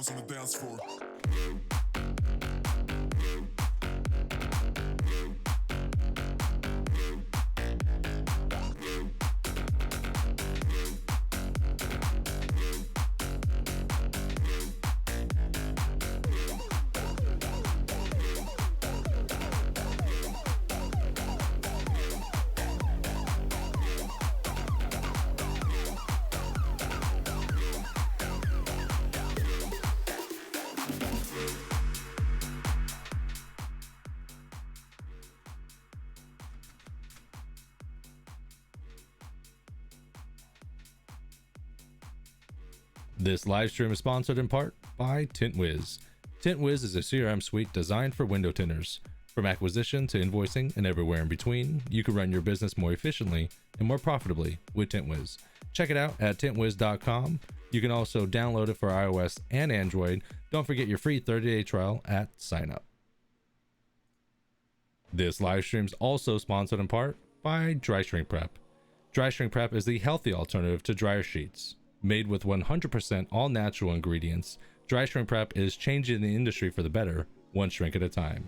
bounce on the dance floor. This live stream is sponsored in part by Tint Wiz. Tint Wiz is a CRM suite designed for window tinters. From acquisition to invoicing and everywhere in between, you can run your business more efficiently and more profitably with Tint Wiz. Check it out at tintwiz.com. You can also download it for iOS and Android. Don't forget your free 30-day trial at sign up. This live stream is also sponsored in part by Dry Shrink Prep. Dry Shrink Prep is the healthy alternative to dryer sheets. Made with 100% all natural ingredients, Dry Shrink Prep is changing the industry for the better, one shrink at a time.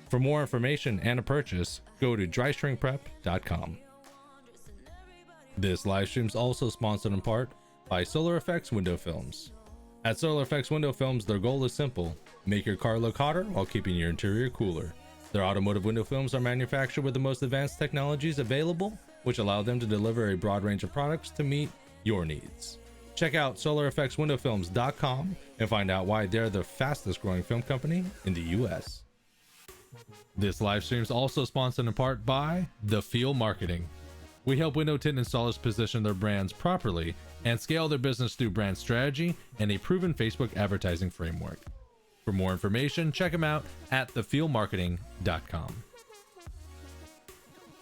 For more information and a purchase, go to dryshrinkprep.com. This live stream is also sponsored in part by Solar Effects Window Films. At Solar Effects Window Films, their goal is simple: make your car look hotter while keeping your interior cooler. Their automotive window films are manufactured with the most advanced technologies available, which allow them to deliver a broad range of products to meet your needs. Check out solareffectswindowfilms.com and find out why they're the fastest growing film company in the US. This live stream is also sponsored in part by The Feel Marketing. We help window tint installers position their brands properly and scale their business through brand strategy and a proven Facebook advertising framework. For more information, check them out at thefeelmarketing.com.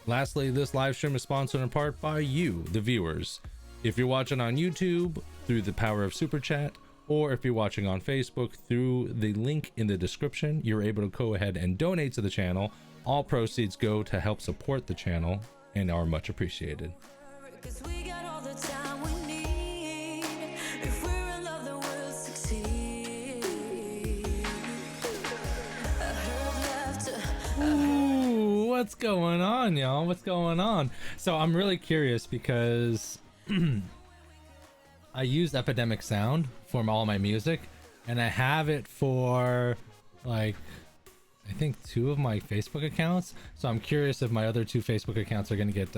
Lastly, this live stream is sponsored in part by you, the viewers. If you're watching on YouTube through the power of Super Chat, or if you're watching on Facebook through the link in the description, you're able to go ahead and donate to the channel. All proceeds go to help support the channel and are much appreciated. Ooh, what's going on, y'all? What's going on? So I'm really curious because I use Epidemic Sound for all my music, and I have it for like I think 2 of my Facebook accounts. So I'm curious if my other 2 Facebook accounts are going to get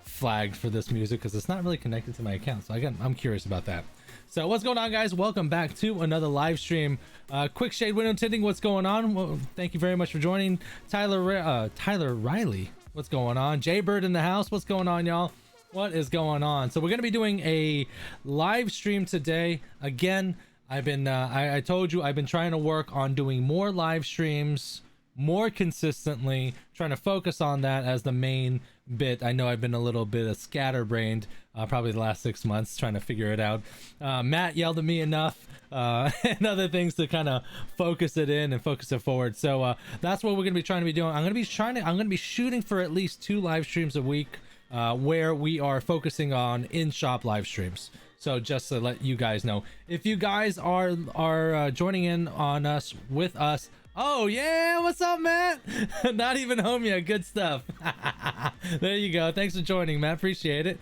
flagged for this music because it's not really connected to my account. So again, I'm curious about that. So what's going on, guys? Welcome back to another live stream. Quick Shade Window Tinting. What's going on? Well, thank you very much for joining. Tyler Riley. What's going on? Jaybird in the house. What's going on, y'all? What is going on? So we're going to be doing a live stream today. Again, I've been I told you I've been trying to work on doing more live streams more consistently, trying to focus on that as the main bit. I know I've been a little bit of scatterbrained probably the last 6 months trying to figure it out. Matt yelled at me enough and other things to kind of focus it in and focus it forward. So that's what we're going to be trying to be doing. I'm going to be shooting for at least 2 live streams a week where we are focusing on in-shop live streams. So just to let you guys know, if you guys are joining in on us with us. Oh yeah, what's up, Matt? Not even home yet. Good stuff. There you go. Thanks for joining, Matt. Appreciate it.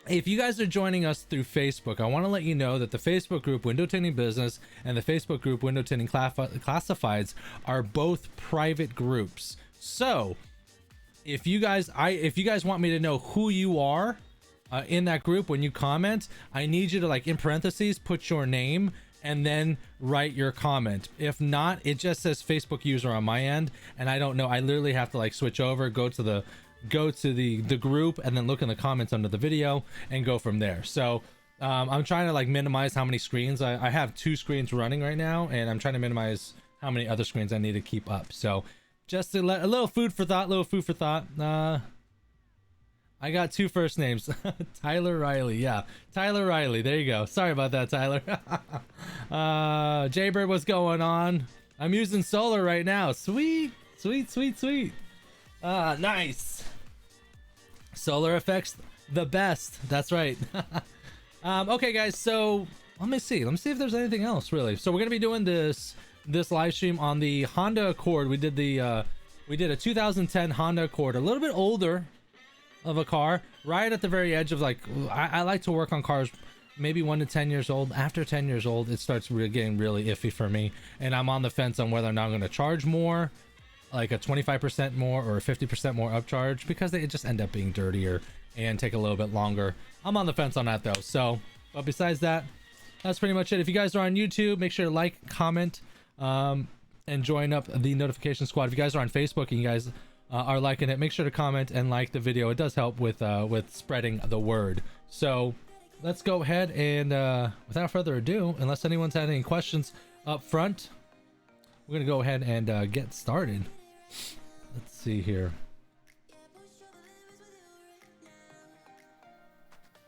If you guys are joining us through Facebook, I want to let you know that the Facebook group Window Tinting Business and the Facebook group Window Tinting Classifieds are both private groups. So if you guys want me to know who you are in that group when you comment, I need you to, like, in parentheses, put your name and then write your comment. If not, it just says Facebook user on my end, and I don't know. I literally have to like switch over, go to the group, and then look in the comments under the video and go from there. So I'm trying to like minimize how many screens I have. 2 screens running right now, and I'm trying to minimize how many other screens I need to keep up. So just to let a little food for thought. I got 2 first names. Tyler Riley. Yeah, Tyler Riley. There you go. Sorry about that, Tyler. Jaybird, what's going on? I'm using solar right now. Sweet. Nice. Solar effects, the best. That's right. Okay, guys. So let me see if there's anything else really. So we're gonna be doing this live stream on the Honda Accord. We did a 2010 Honda Accord, a little bit older of a car, right at the very edge of like, I like to work on cars maybe 1 to 10 years old. After 10 years old, it starts getting really iffy for me, and I'm on the fence on whether or not I'm going to charge more, like a 25% more or a 50% more upcharge, because they just end up being dirtier and take a little bit longer. I'm on the fence on that though. So, but besides that, that's pretty much it. If you guys are on YouTube, make sure to like, comment, and join up the notification squad. If you guys are on Facebook and you guys are liking it, make sure to comment and like the video. It does help with spreading the word. So let's go ahead and without further ado, unless anyone's had any questions up front, we're gonna go ahead and get started. Let's see here.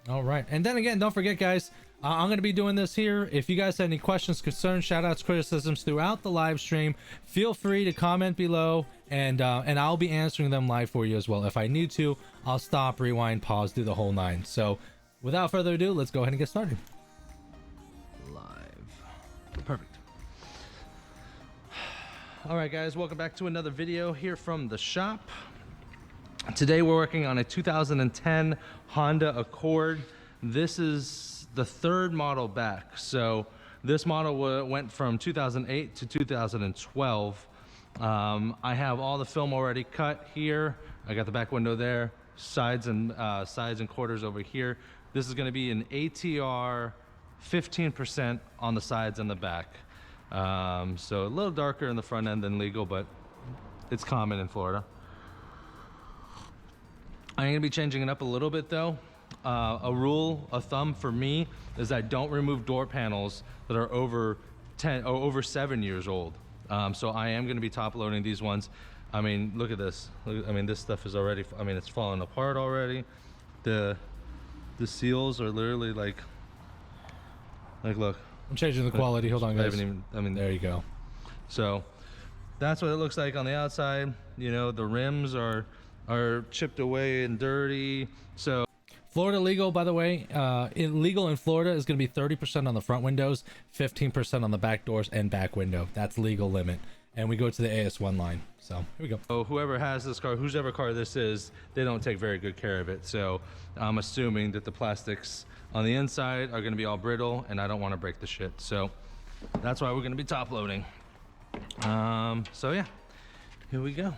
All right, and then again, don't forget guys, I'm going to be doing this here. If you guys have any questions, concerns, shout outs, criticisms throughout the live stream, feel free to comment below, and I'll be answering them live for you as well. If I need to, I'll stop, rewind, pause, do the whole nine. So without further ado, let's go ahead and get started. Live. Perfect. All right guys, welcome back to another video here from the shop. Today we're working on a 2010 Honda Accord. This is the third model back. So this model went from 2008 to 2012. I have all the film already cut here. I got the back window there, sides and quarters over here. This is going to be an ATR 15% on the sides and the back. So a little darker in the front end than legal, but it's common in Florida. I'm going to be changing it up a little bit though. A rule of thumb for me is I don't remove door panels that are over 10 or over 7 years old. So I am going to be top loading these ones. I mean, look at this. I mean, this stuff is already, I mean, it's falling apart already. The seals are literally like look. I'm changing the quality. Hold on guys. I mean, there you go. So that's what it looks like on the outside. You know, the rims are chipped away and dirty. So Florida legal, by the way, illegal in Florida is going to be 30% on the front windows, 15% on the back doors and back window. That's legal limit. And we go to the AS1 line. So here we go. So whoever has this car, whoever car this is, they don't take very good care of it. So I'm assuming that the plastics on the inside are going to be all brittle, and I don't want to break the shit. So that's why we're going to be top loading. So yeah, here we go.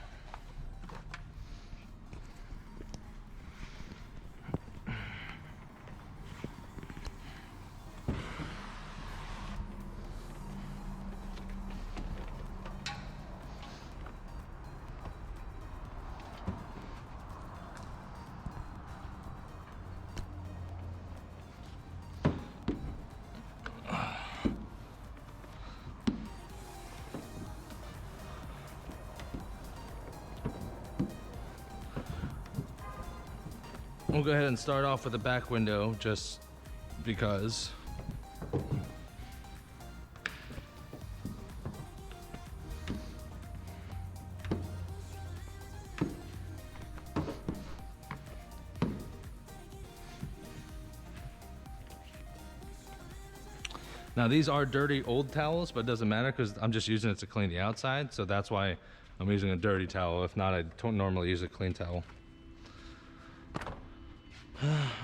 We'll go ahead and start off with the back window just because. Now these are dirty old towels, but it doesn't matter because I'm just using it to clean the outside. So that's why I'm using a dirty towel. If not, I don't normally use a clean towel.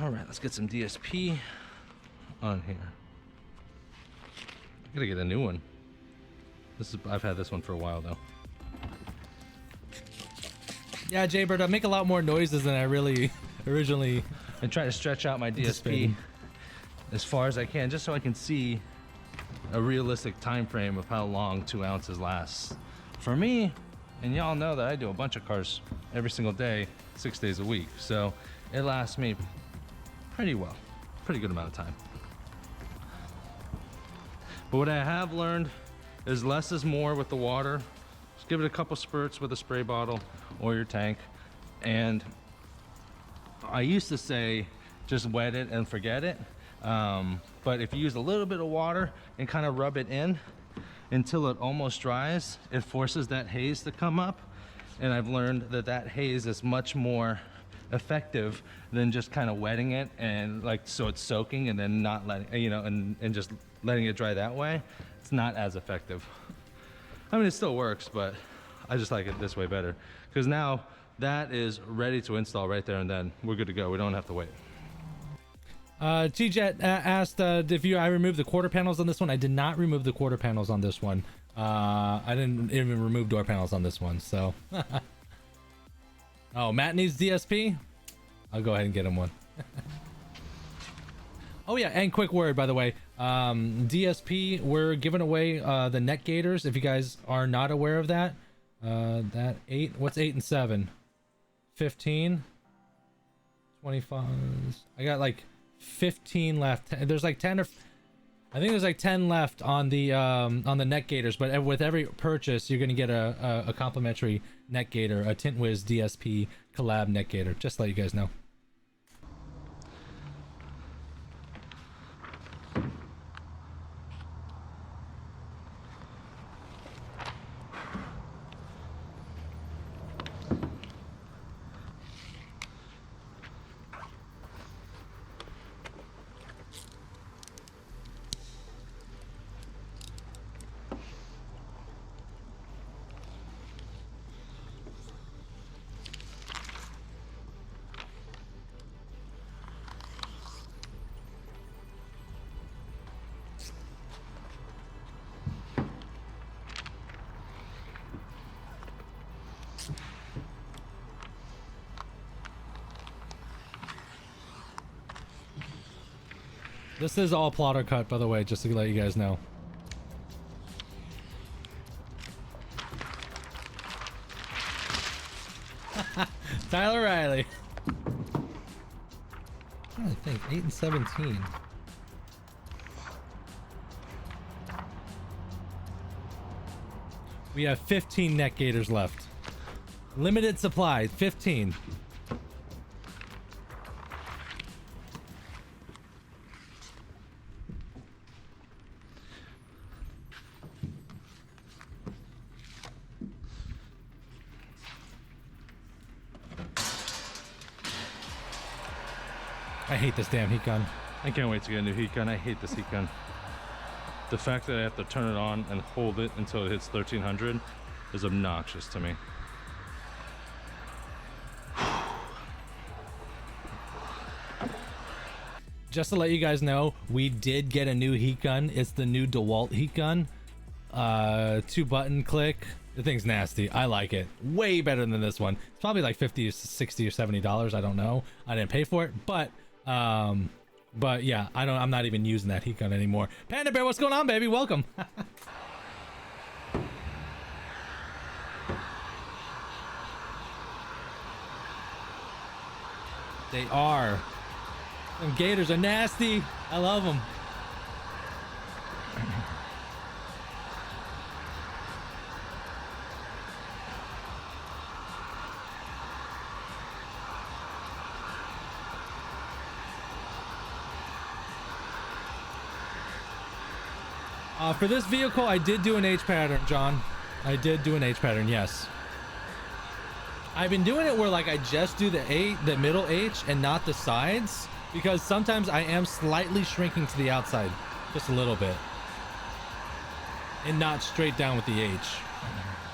All right, let's get some DSP on here. I gotta get a new one. I've had this one for a while though. Yeah, Jaybird, I make a lot more noises than I really originally. I try to stretch out my DSP as far as I can, just so I can see a realistic time frame of how long 2 ounces lasts. For me, and y'all know that I do a bunch of cars every single day, 6 days a week. So it lasts me pretty well, pretty good amount of time. But what I have learned is less is more with the water. Just give it a couple spurts with a spray bottle or your tank. And I used to say, just wet it and forget it. But if you use a little bit of water and kind of rub it in until it almost dries, it forces that haze to come up. And I've learned that that haze is much more effective than just kind of wetting it and like so it's soaking and then not letting, you know, and just letting it dry that way. It's not as effective. I mean, it still works, but I just like it this way better, because now that is ready to install right there and then. We're good to go. We don't have to wait. T-Jet asked if I removed the quarter panels on this one. I did not remove the quarter panels on this one. I didn't even remove door panels on this one, so. Oh, Matt needs DSP? I'll go ahead and get him one. Oh yeah, and quick word, by the way. DSP, we're giving away the neck gaiters, if you guys are not aware of that. That 8, what's 8 and 7? 15? 25. I got like 15 left. There's like 10 or I think there's like 10 left on the neck gaiters, but with every purchase you're gonna get a complimentary neck gaiter, a Tint Wiz DSP collab neck gaiter, just to let you guys know. This is all plotter cut, by the way, just to let you guys know. Tyler Riley. I think 8 and 17. We have 15 neck gaiters left. Limited supply, 15. I hate this damn heat gun. I can't wait to get a new heat gun. I hate this heat gun. The fact that I have to turn it on and hold it until it hits 1300 is obnoxious to me. Just to let you guys know, we did get a new heat gun. It's the new DeWalt heat gun. 2-button click. The thing's nasty. I like it. Way better than this one. It's probably like 50 or 60 or $70. I don't know. I didn't pay for it, but yeah, I'm not even using that heat gun anymore. Panda Bear, what's going on, baby? Welcome. They are. Them gators are nasty. I love them. For this vehicle, I did do an H pattern, John. I did do an H pattern, yes. I've been doing it where like I just do the middle H and not the sides, because sometimes I am slightly shrinking to the outside, just a little bit, and not straight down with the H,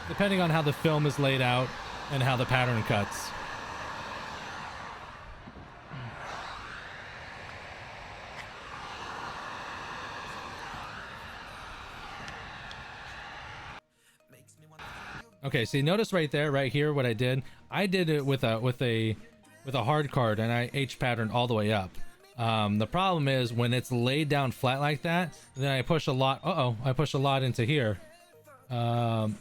depending on how the film is laid out and how the pattern cuts. Okay, so you notice right there, right here, what I did it with a hard card, and I H patterned all the way up. The problem is when it's laid down flat like that, then I push a lot. I push a lot into here. Tyler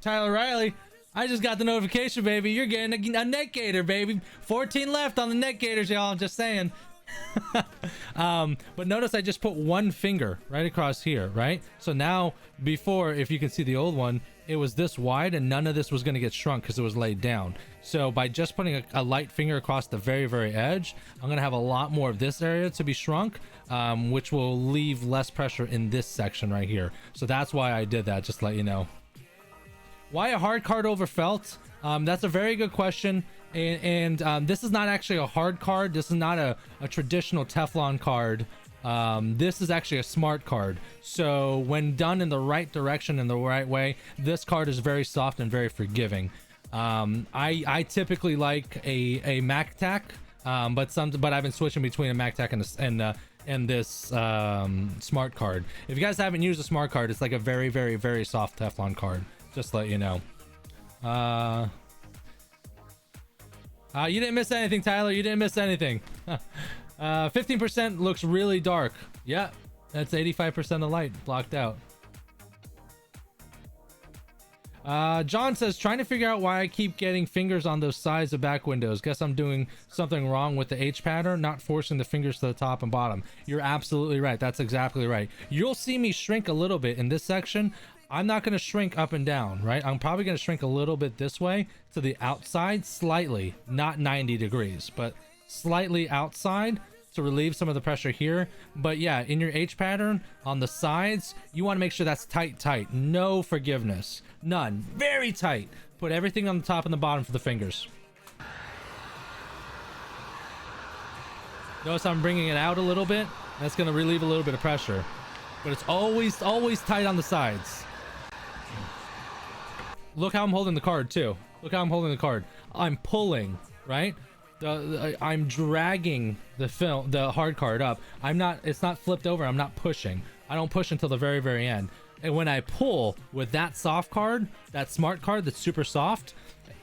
Riley, I just got the notification, baby. You're getting a neck gaiter, baby. 14 left on the neck gaiters, y'all. I'm just saying. But notice I just put one finger right across here, right? So now, before, if you can see the old one, it was this wide and none of this was going to get shrunk because it was laid down. So by just putting a light finger across the very, very edge, I'm going to have a lot more of this area to be shrunk, which will leave less pressure in this section right here. So that's why I did that, just to let you know. Why a hard card over felt? That's a very good question. And this is not actually a hard card. This is not a traditional Teflon card. This is actually a smart card. So when done in the right direction, in the right way, this card is very soft and very forgiving. I typically like a MacTac, but I've been switching between a MacTac and this smart card. If you guys haven't used a smart card, it's like a very, very, very soft Teflon card. Just to let you know. You didn't miss anything, Tyler. You didn't miss anything. 15% looks really dark. Yeah, that's 85% of light blocked out. John says, trying to figure out why I keep getting fingers on those sides of back windows. Guess I'm doing something wrong with the H pattern, not forcing the fingers to the top and bottom. You're absolutely right. That's exactly right. You'll see me shrink a little bit in this section. I'm not going to shrink up and down, right? I'm probably going to shrink a little bit this way to the outside, slightly, not 90 degrees, but slightly outside to relieve some of the pressure here. But yeah, in your H pattern on the sides, you want to make sure that's tight. No forgiveness. None. Very tight. Put everything on the top and the bottom for the fingers. Notice I'm bringing it out a little bit. That's going to relieve a little bit of pressure. But it's always tight on the sides. Look how I'm holding the card too. Look how I'm holding the card. I'm pulling, right? I'm dragging the hard card up. It's not flipped over. I'm not pushing. I don't push until the very, very end. And when I pull with that soft card, that smart card that's super soft,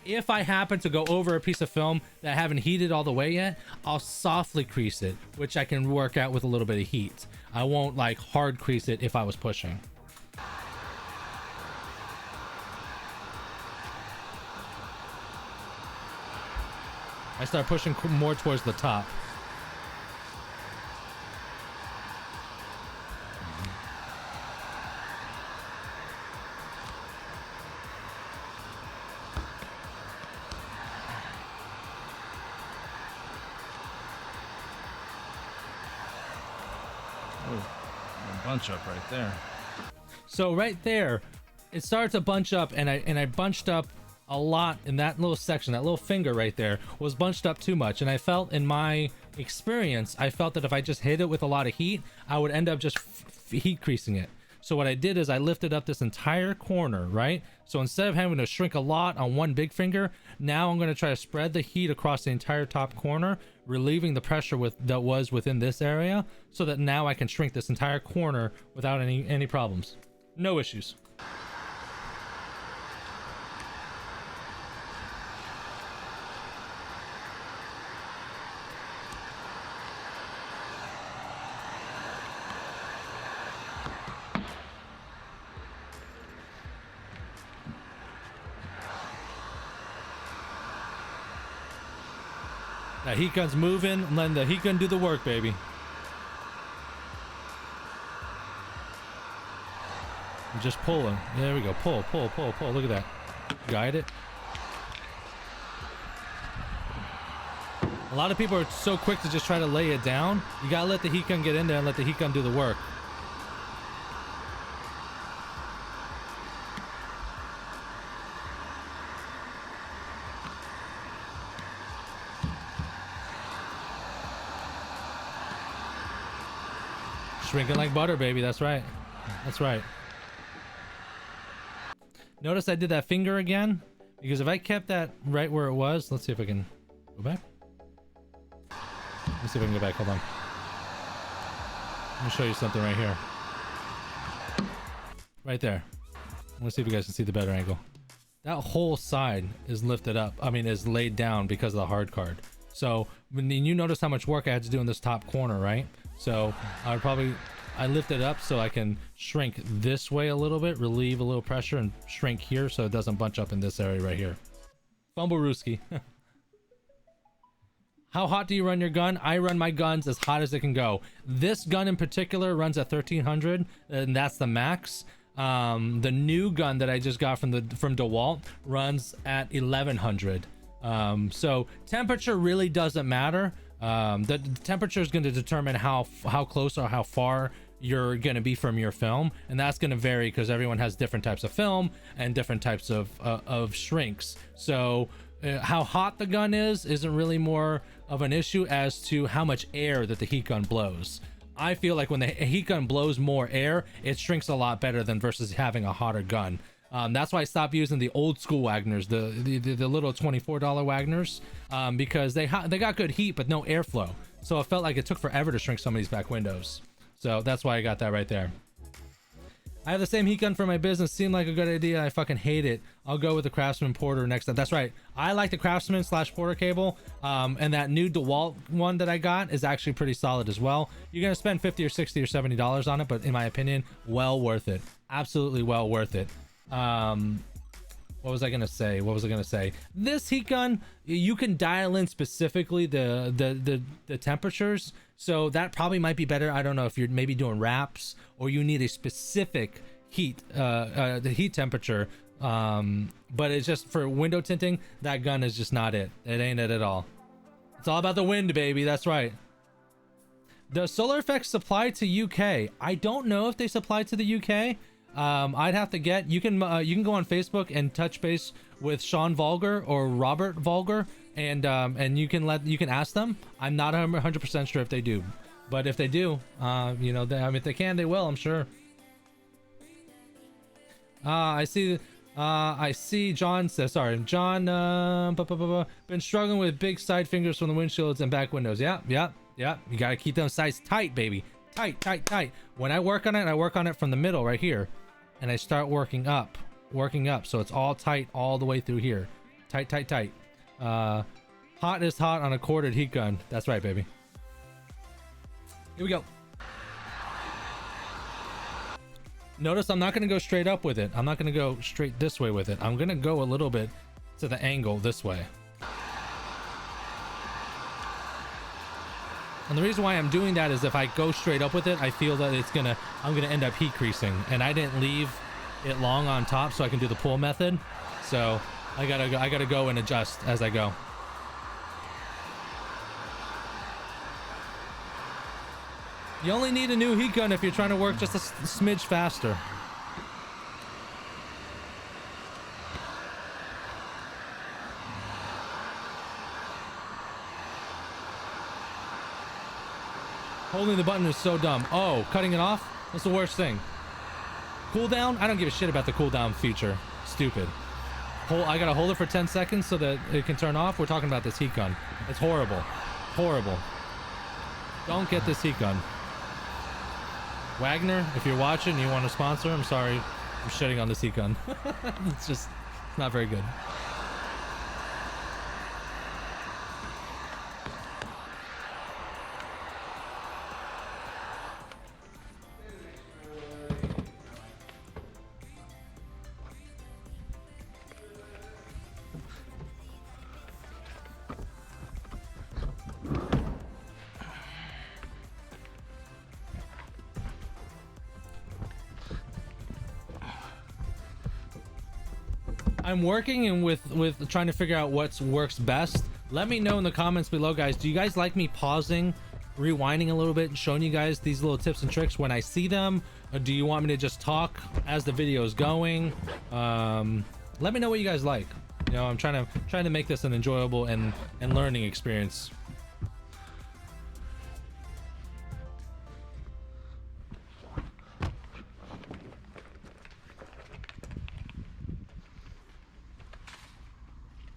if I happen to go over a piece of film that I haven't heated all the way yet, I'll softly crease it, which I can work out with a little bit of heat. I won't like hard crease it if I was pushing. I start pushing more towards the top. A bunch up right there. So right there, it started to bunch up, and I bunched up a lot in that little section. That little finger right there was bunched up too much, and I felt, in my experience, I felt that if I just hit it with a lot of heat, I would end up just heat creasing it. So what I did is I lifted up this entire corner, right? So instead of having to shrink a lot on one big finger, now I'm going to try to spread the heat across the entire top corner, relieving the pressure that was within this area, so that now I can shrink this entire corner without any problems. No issues. That heat gun's moving, and letting the heat gun do the work, baby. I'm just pulling. There we go. Pull. Look at that. Guide it. A lot of people are so quick to just try to lay it down. You gotta let the heat gun get in there and let the heat gun do the work. Shrinking like butter, baby. That's right. That's right. Notice I did that finger again, because if I kept that right where it was, let's see if I can go back. Let's see if I can go back. Hold on. Let me show you something right here. Right there. Let's see if you guys can see the better angle. That whole side is lifted up. I mean, is laid down because of the hard card. So when you notice how much work I had to do in this top corner, right? So I lift it up so I can shrink this way a little bit, relieve a little pressure, and shrink here so it doesn't bunch up in this area right here. Fumblerooski. How hot do you run your gun? I run my guns as hot as it can go. This gun in particular runs at 1300, and that's the max. The new gun that I just got from DeWalt runs at 1100. So temperature really doesn't matter. The temperature is going to determine how close or how far you're going to be from your film, and that's going to vary because everyone has different types of film and different types of shrinks. So how hot the gun is isn't really more of an issue as to how much air that the heat gun blows. I feel like when the heat gun blows more air, it shrinks a lot better than versus having a hotter gun. That's why I stopped using the old school Wagners, the little $24 Wagners, because they got good heat but no airflow. So it felt like it took forever to shrink some of these back windows. So that's why I got that right there. I have the same heat gun for my business. Seemed like a good idea. I fucking hate it. I'll go with the Craftsman Porter next time. That's right. I like the Craftsman / Porter cable. And that new DeWalt one that I got is actually pretty solid as well. You're going to spend $50 or $60 or $70 on it, but in my opinion, well worth it. Absolutely well worth it. What was I gonna say? This heat gun, you can dial in specifically the temperatures, so that probably might be better. I don't know if you're maybe doing wraps or you need a specific heat the heat temperature, but it's just for window tinting. That gun is just not it. It ain't it at all. It's all about the wind, baby. That's right. Does Solar Effects supply to UK? I don't know if they supply to the UK. I'd have to get, you can go on Facebook and touch base with Sean Vulgar or Robert Vulgar, and you can ask them. I'm not 100% sure if they do, but if they do, you know, if they can, they will, I'm sure. I see John says, sorry, John, been struggling with big side fingers from the windshields and back windows. Yeah. You gotta keep them sides tight, baby. Tight. When I work on it from the middle right here, and I start working up, so it's all tight all the way through here. Tight. Hot is hot on a corded heat gun. That's right, baby. Here we go. Notice I'm not going to go straight up with it. I'm not going to go straight this way with it. I'm going to go a little bit to the angle this way. And the reason why I'm doing that is if I go straight up with it, I feel that I'm gonna end up heat creasing, and I didn't leave it long on top so I can do the pull method. So I gotta go and adjust as I go. You only need a new heat gun if you're trying to work just a smidge faster. Holding the button is so dumb. Oh, cutting it off? That's the worst thing. Cooldown? I don't give a shit about the cooldown feature. Stupid. I gotta hold it for 10 seconds so that it can turn off. We're talking about this heat gun. It's horrible. Horrible. Don't get this heat gun. Wagner, if you're watching and you want to sponsor, I'm sorry. I'm shitting on this heat gun. It's not very good. I'm working and with trying to figure out what works best. Let me know in the comments below, guys. Do you guys like me pausing, rewinding a little bit, and showing you guys these little tips and tricks when I see them? Or do you want me to just talk as the video is going? Let me know what you guys like. You know, I'm trying to make this an enjoyable and learning experience.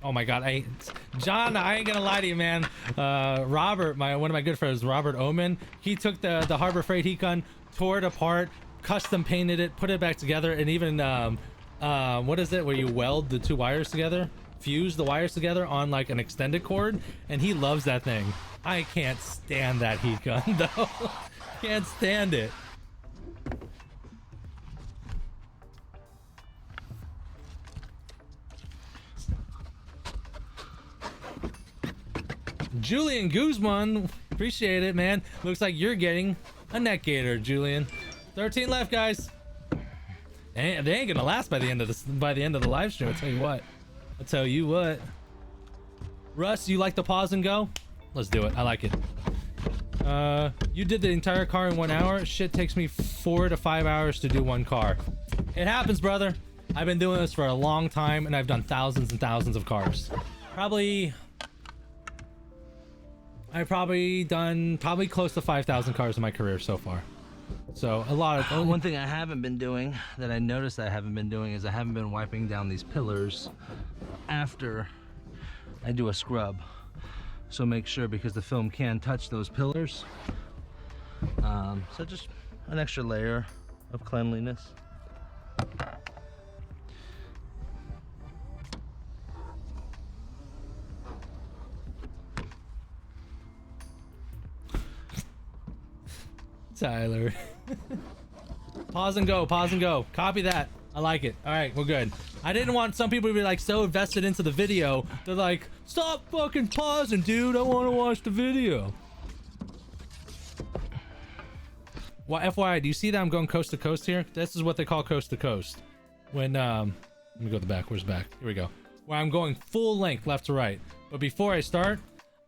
Oh my god, John, I ain't gonna lie to you, man. Robert, one of my good friends, Robert Oman, he took the Harbor Freight heat gun, tore it apart, custom painted it, put it back together, and even what is it where you weld the two wires together, fuse the wires together on like an extended cord, and he loves that thing. I can't stand that heat gun though. Can't stand it. Julian Guzman, appreciate it, man. Looks like you're getting a neck gator, Julian. 13 left, guys. And they ain't gonna last by the end of the live stream. I'll tell you what. Russ, you like the pause and go? Let's do it. I like it. You did the entire car in 1 hour. Shit takes me 4 to 5 hours to do one car. It happens, brother. I've been doing this for a long time, and I've done thousands and thousands of cars. I've probably done close to 5,000 cars in my career so far. So a lot of one thing I haven't been doing that I noticed I haven't been doing is I haven't been wiping down these pillars after I do a scrub. So make sure, because the film can touch those pillars. So just an extra layer of cleanliness. Tyler. Pause and go, pause and go. Copy that. I like it. All right, we're good. I didn't want some people to be like so invested into the video. They're like, stop fucking pausing, dude. I want to watch the video. Well, FYI, do you see that I'm going coast to coast here? This is what they call coast to coast. When, let me go to the back. Where's the back? Here we go. Where I'm going full length left to right. But before I start,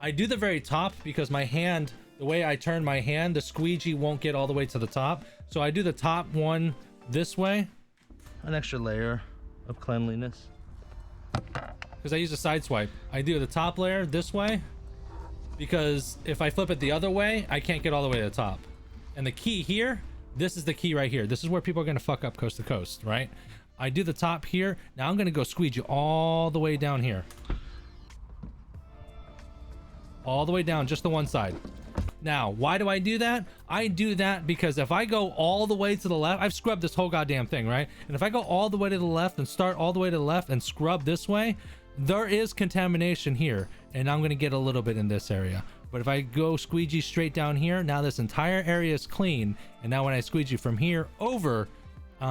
I do the very top because my hand, the way I turn my hand, the squeegee won't get all the way to the top. So I do the top one this way. An extra layer of cleanliness. Because I use a side swipe. I do the top layer this way because if I flip it the other way, I can't get all the way to the top. And the key here, this is the key right here. This is where people are going to fuck up coast to coast, right? I do the top here. Now I'm going to go squeegee all the way down here. All the way down, just the one side. Now, why do I do that? I do that because if I go all the way to the left, I've scrubbed this whole goddamn thing, right? And if I go all the way to the left and start all the way to the left and scrub this way, there is contamination here. And I'm going to get a little bit in this area. But if I go squeegee straight down here, now this entire area is clean. And now when I squeegee from here over,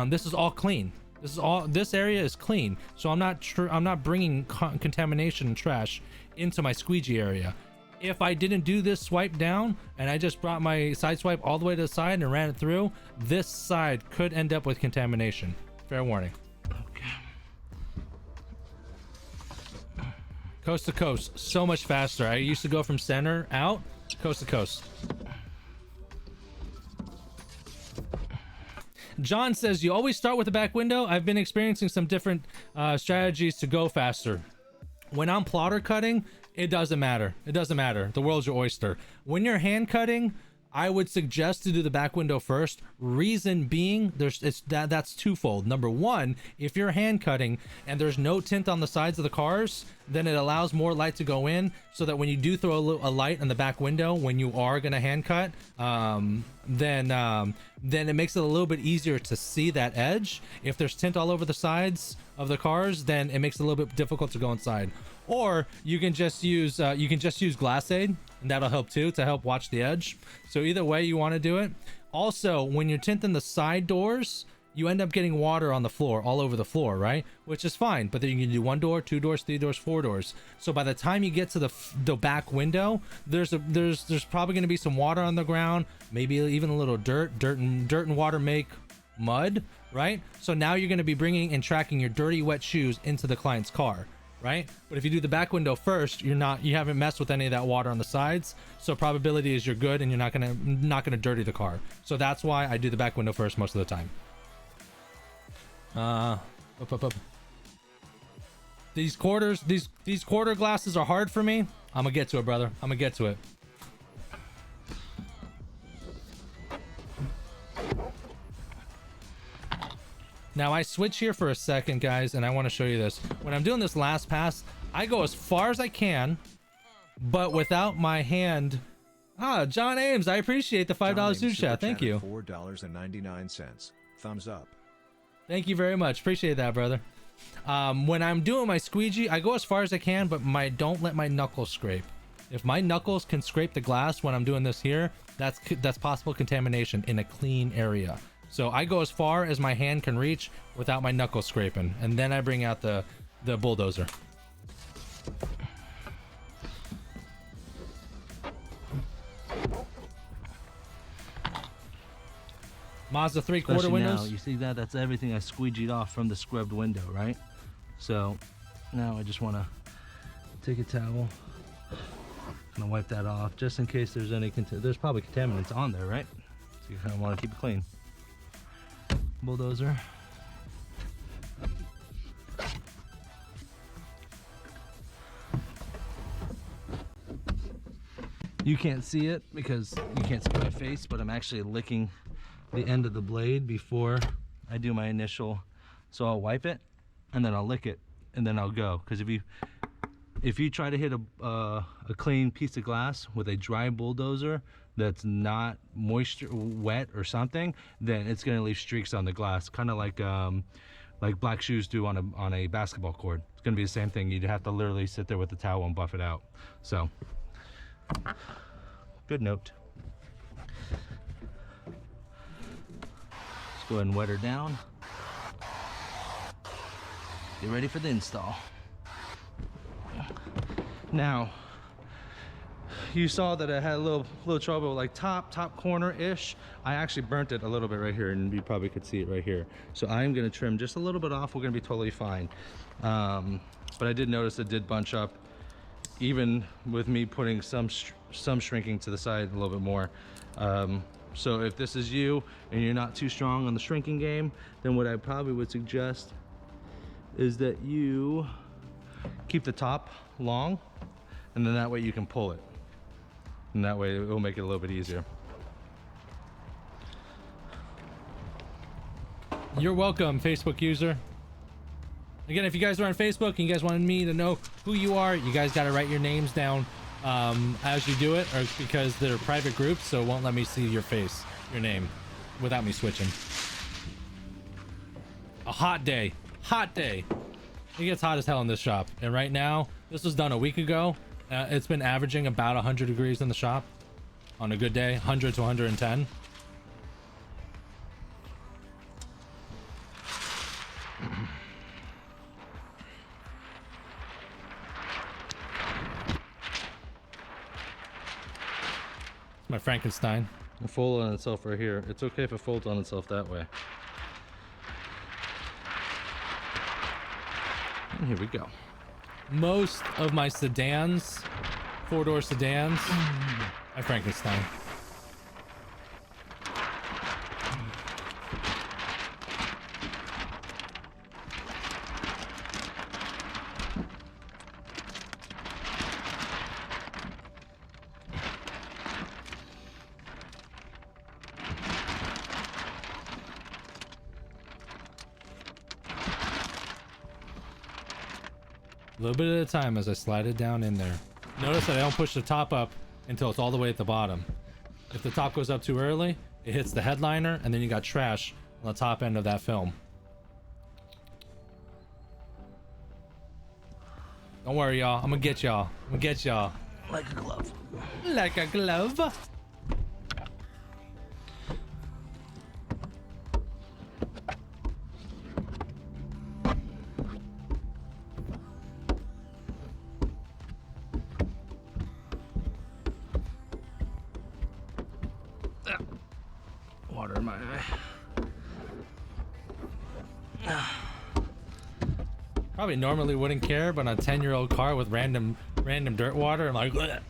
this is all clean. This area is clean. So I'm not bringing contamination and trash into my squeegee area. If I didn't do this swipe down and I just brought my side swipe all the way to the side and ran it through, this side could end up with contamination. Fair warning. Okay. Coast to coast, so much faster. I used to go from center out, coast to coast. John says, you always start with the back window. I've been experiencing some different strategies to go faster. When I'm plotter cutting, it doesn't matter. It doesn't matter. The world's your oyster. When you're hand cutting, I would suggest to do the back window first. Reason being, that's twofold. Number one, if you're hand cutting and there's no tint on the sides of the cars, then it allows more light to go in, so that when you do throw a light in the back window when you are gonna hand cut, then it makes it a little bit easier to see that edge. If there's tint all over the sides of the cars, then it makes it a little bit difficult to go inside. Or you can just use glass aid, and that'll help too, to help watch the edge. So either way you want to do it. Also, when you're tinting the side doors, you end up getting water on the floor, all over the floor, right? Which is fine, but then you can do 1 door, 2 doors, 3 doors, 4 doors. So by the time you get to the back window, there's probably going to be some water on the ground, maybe even a little dirt and water make mud, right? So now you're going to be bringing and tracking your dirty, wet shoes into the client's car, right? But if you do the back window first, you haven't messed with any of that water on the sides, so probability is you're good and you're not gonna dirty the car. So that's why I do the back window first most of the time. These quarter glasses are hard for me. I'm gonna get to it, brother. I'm gonna get to it. Now I switch here for a second, guys, and I want to show you this. When I'm doing this last pass, I go as far as I can, but without my hand. John Ames, I appreciate the $5 super chat. Thank you. $4.99. Thumbs up. Thank you very much. Appreciate that, brother. When I'm doing my squeegee, I go as far as I can, but don't let my knuckles scrape. If my knuckles can scrape the glass when I'm doing this here, that's possible contamination in a clean area. So I go as far as my hand can reach without my knuckles scraping, and then I bring out the bulldozer. Mazda 3/4 windows. Now, you see that? That's everything I squeegeed off from the scrubbed window, right? So now I just want to take a towel, gonna wipe that off just in case there's any there's probably contaminants on there, right? So you kind of want to keep it clean. Bulldozer. You can't see it because you can't see my face, but I'm actually licking the end of the blade before I do my initial. So I'll wipe it and then I'll lick it and then I'll go. Because if you try to hit a clean piece of glass with a dry bulldozer that's not moisture wet or something, then it's gonna leave streaks on the glass, kind of like black shoes do on a basketball court. It's gonna be the same thing. You'd have to literally sit there with the towel and buff it out. So, good note. Let's go ahead and wet her down. Get ready for the install. Now, you saw that I had a little trouble, like top corner-ish. I actually burnt it a little bit right here, and you probably could see it right here. So I'm gonna trim just a little bit off. We're gonna be totally fine. But I did notice it did bunch up, even with me putting some shrinking to the side a little bit more. So if this is you and you're not too strong on the shrinking game, then what I probably would suggest is that you keep the top long, and then that way you can pull it. And that way it will make it a little bit easier. You're welcome, Facebook user. Again, if you guys are on Facebook and you guys wanted me to know who you are, you guys got to write your names down as you do it, or because they're private groups, so it won't let me see your face, your name, without me switching. A hot day. Hot day. It gets hot as hell in this shop, and right now, this was done a week ago. It's been averaging about 100 degrees in the shop on a good day, 100 to 110. It's my Frankenstein. It folded on itself right here. It's okay if it folds on itself that way. And here we go. Most of my sedans, 4-door sedans, my Frankenstein. A little bit at a time as I slide it down in there. Notice that I don't push the top up until it's all the way at the bottom. If the top goes up too early, it hits the headliner, and then you got trash on the top end of that film. Don't worry, y'all. I'm gonna get y'all. I'm gonna get y'all. Like a glove. Like a glove. Water in my eye. Probably normally wouldn't care, but on a 10-year-old car with random dirt water, I'm like, bleh.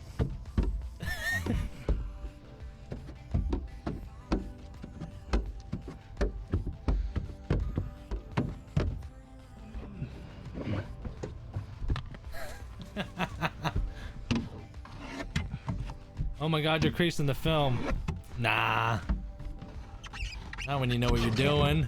Oh my God, you're creasing the film. Nah. Not when you know what you're doing.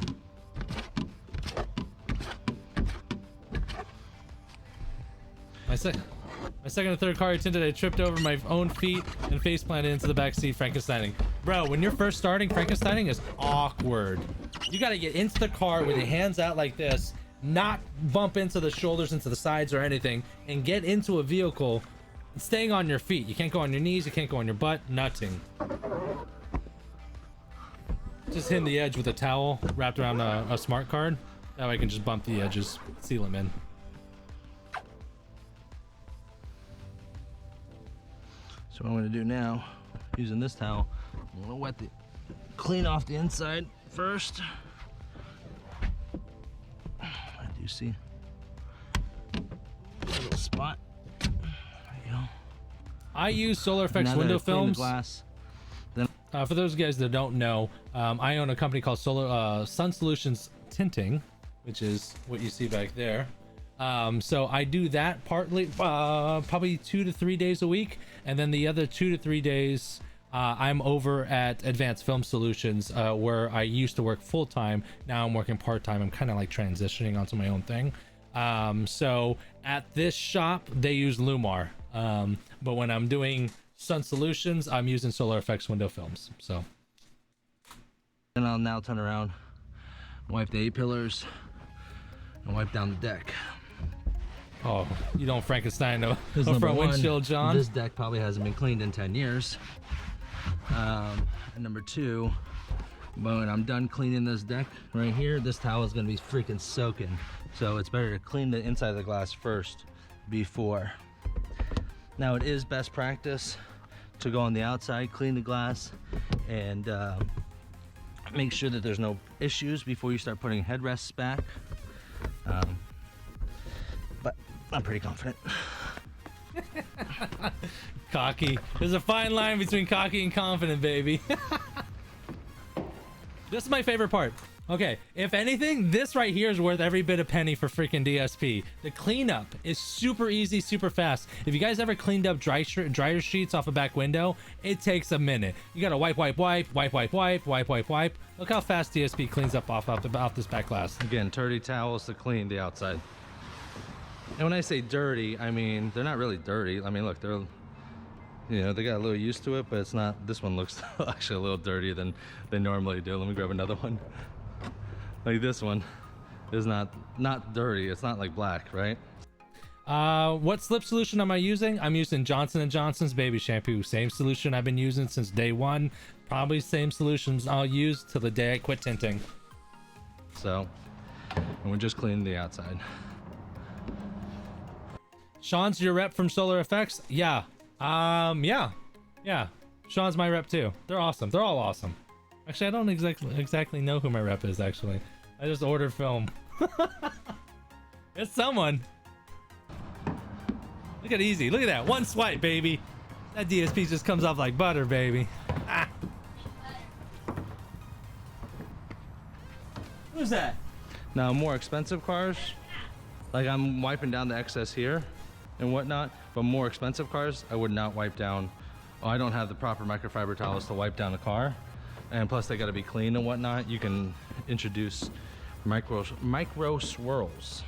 My second and third car I tinted, I tripped over my own feet and face planted into the back seat Frankensteining. Bro, when you're first starting, Frankensteining is awkward. You gotta get into the car with your hands out like this, not bump into the shoulders, into the sides or anything, and get into a vehicle staying on your feet. You can't go on your knees, you can't go on your butt, nothing. Just hitting the edge with a towel wrapped around a smart card. That way I can just bump the edges, seal them in. So what I'm gonna do now, using this towel, I'm gonna clean off the inside first. I do see a little spot. There you go. I use Solar Effects Now that window I've cleaned the films. glass, then For those of you guys that don't know, I own a company called Sun Solutions Tinting, which is what you see back there. So I do that partly, probably 2 to 3 days a week, and then the other 2 to 3 days I'm over at Advanced Film Solutions, where I used to work full-time. Now I'm working part-time. I'm kind of like transitioning onto my own thing. So at this shop they use Lumar, but when I'm doing Sun Solutions, I'm using Solar Effects window films. So, and I'll now turn around, wipe the A-pillars, and wipe down the deck. oh, you don't Frankenstein a Number front one, windshield, John. this deck probably hasn't been cleaned in 10 years. And number two, when I'm done cleaning this deck right here, this towel is going to be freaking soaking. So it's better to clean the inside of the glass first before. Now it is best practice to go on the outside, clean the glass, and make sure that there's no issues before you start putting headrests back. But I'm pretty confident. Cocky. There's a fine line between cocky and confident, baby. This is my favorite part. Okay, if anything, this right here is worth every bit of penny for freaking DSP. The cleanup is super easy, super fast. If you guys ever cleaned up dryer sheets off a back window, it takes a minute. You gotta wipe. Look how fast DSP cleans up off this back glass. Again, dirty towels to clean the outside. And when I say dirty, I mean they're not really dirty. I mean, look, they're, you know, they got a little used to it, but it's not. This one looks actually a little dirtier than they normally do. Let me grab another one. Like this one is not dirty. It's not like black, right? What slip solution am I using? I'm using Johnson & Johnson's baby shampoo. Same solution I've been using since day one. Probably same solutions I'll use till the day I quit tinting. So, and we're just cleaning the outside. Sean's your rep from Solar Effects? Yeah. Yeah. Sean's my rep too. They're awesome. They're all awesome. Actually, I don't exactly know who my rep is, actually. I just ordered film. It's someone. Look at easy. Look at that. One swipe, baby. That DSP just comes off like butter, baby. Ah. Who's that? Now, more expensive cars, like I'm wiping down the excess here and whatnot, but more expensive cars, I would not wipe down. Oh, I don't have the proper microfiber towels to wipe down a car. And plus they got to be clean and whatnot. You can introduce micro swirls.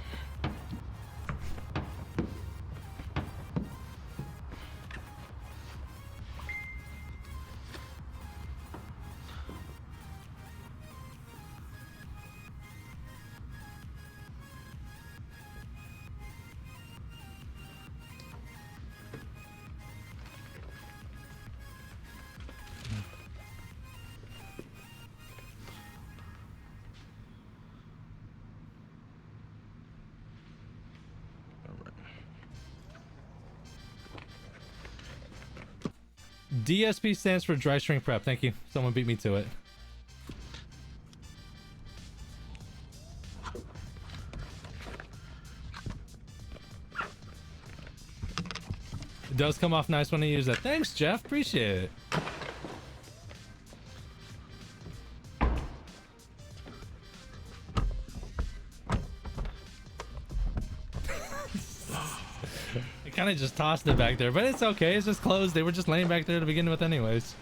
DSP stands for dry shrink prep. Thank you. Someone beat me to it. It does come off nice when I use that. Thanks, Jeff. Appreciate it. Kind of just tossed it back there, but it's okay. It's just closed. They were just laying back there to begin with anyways.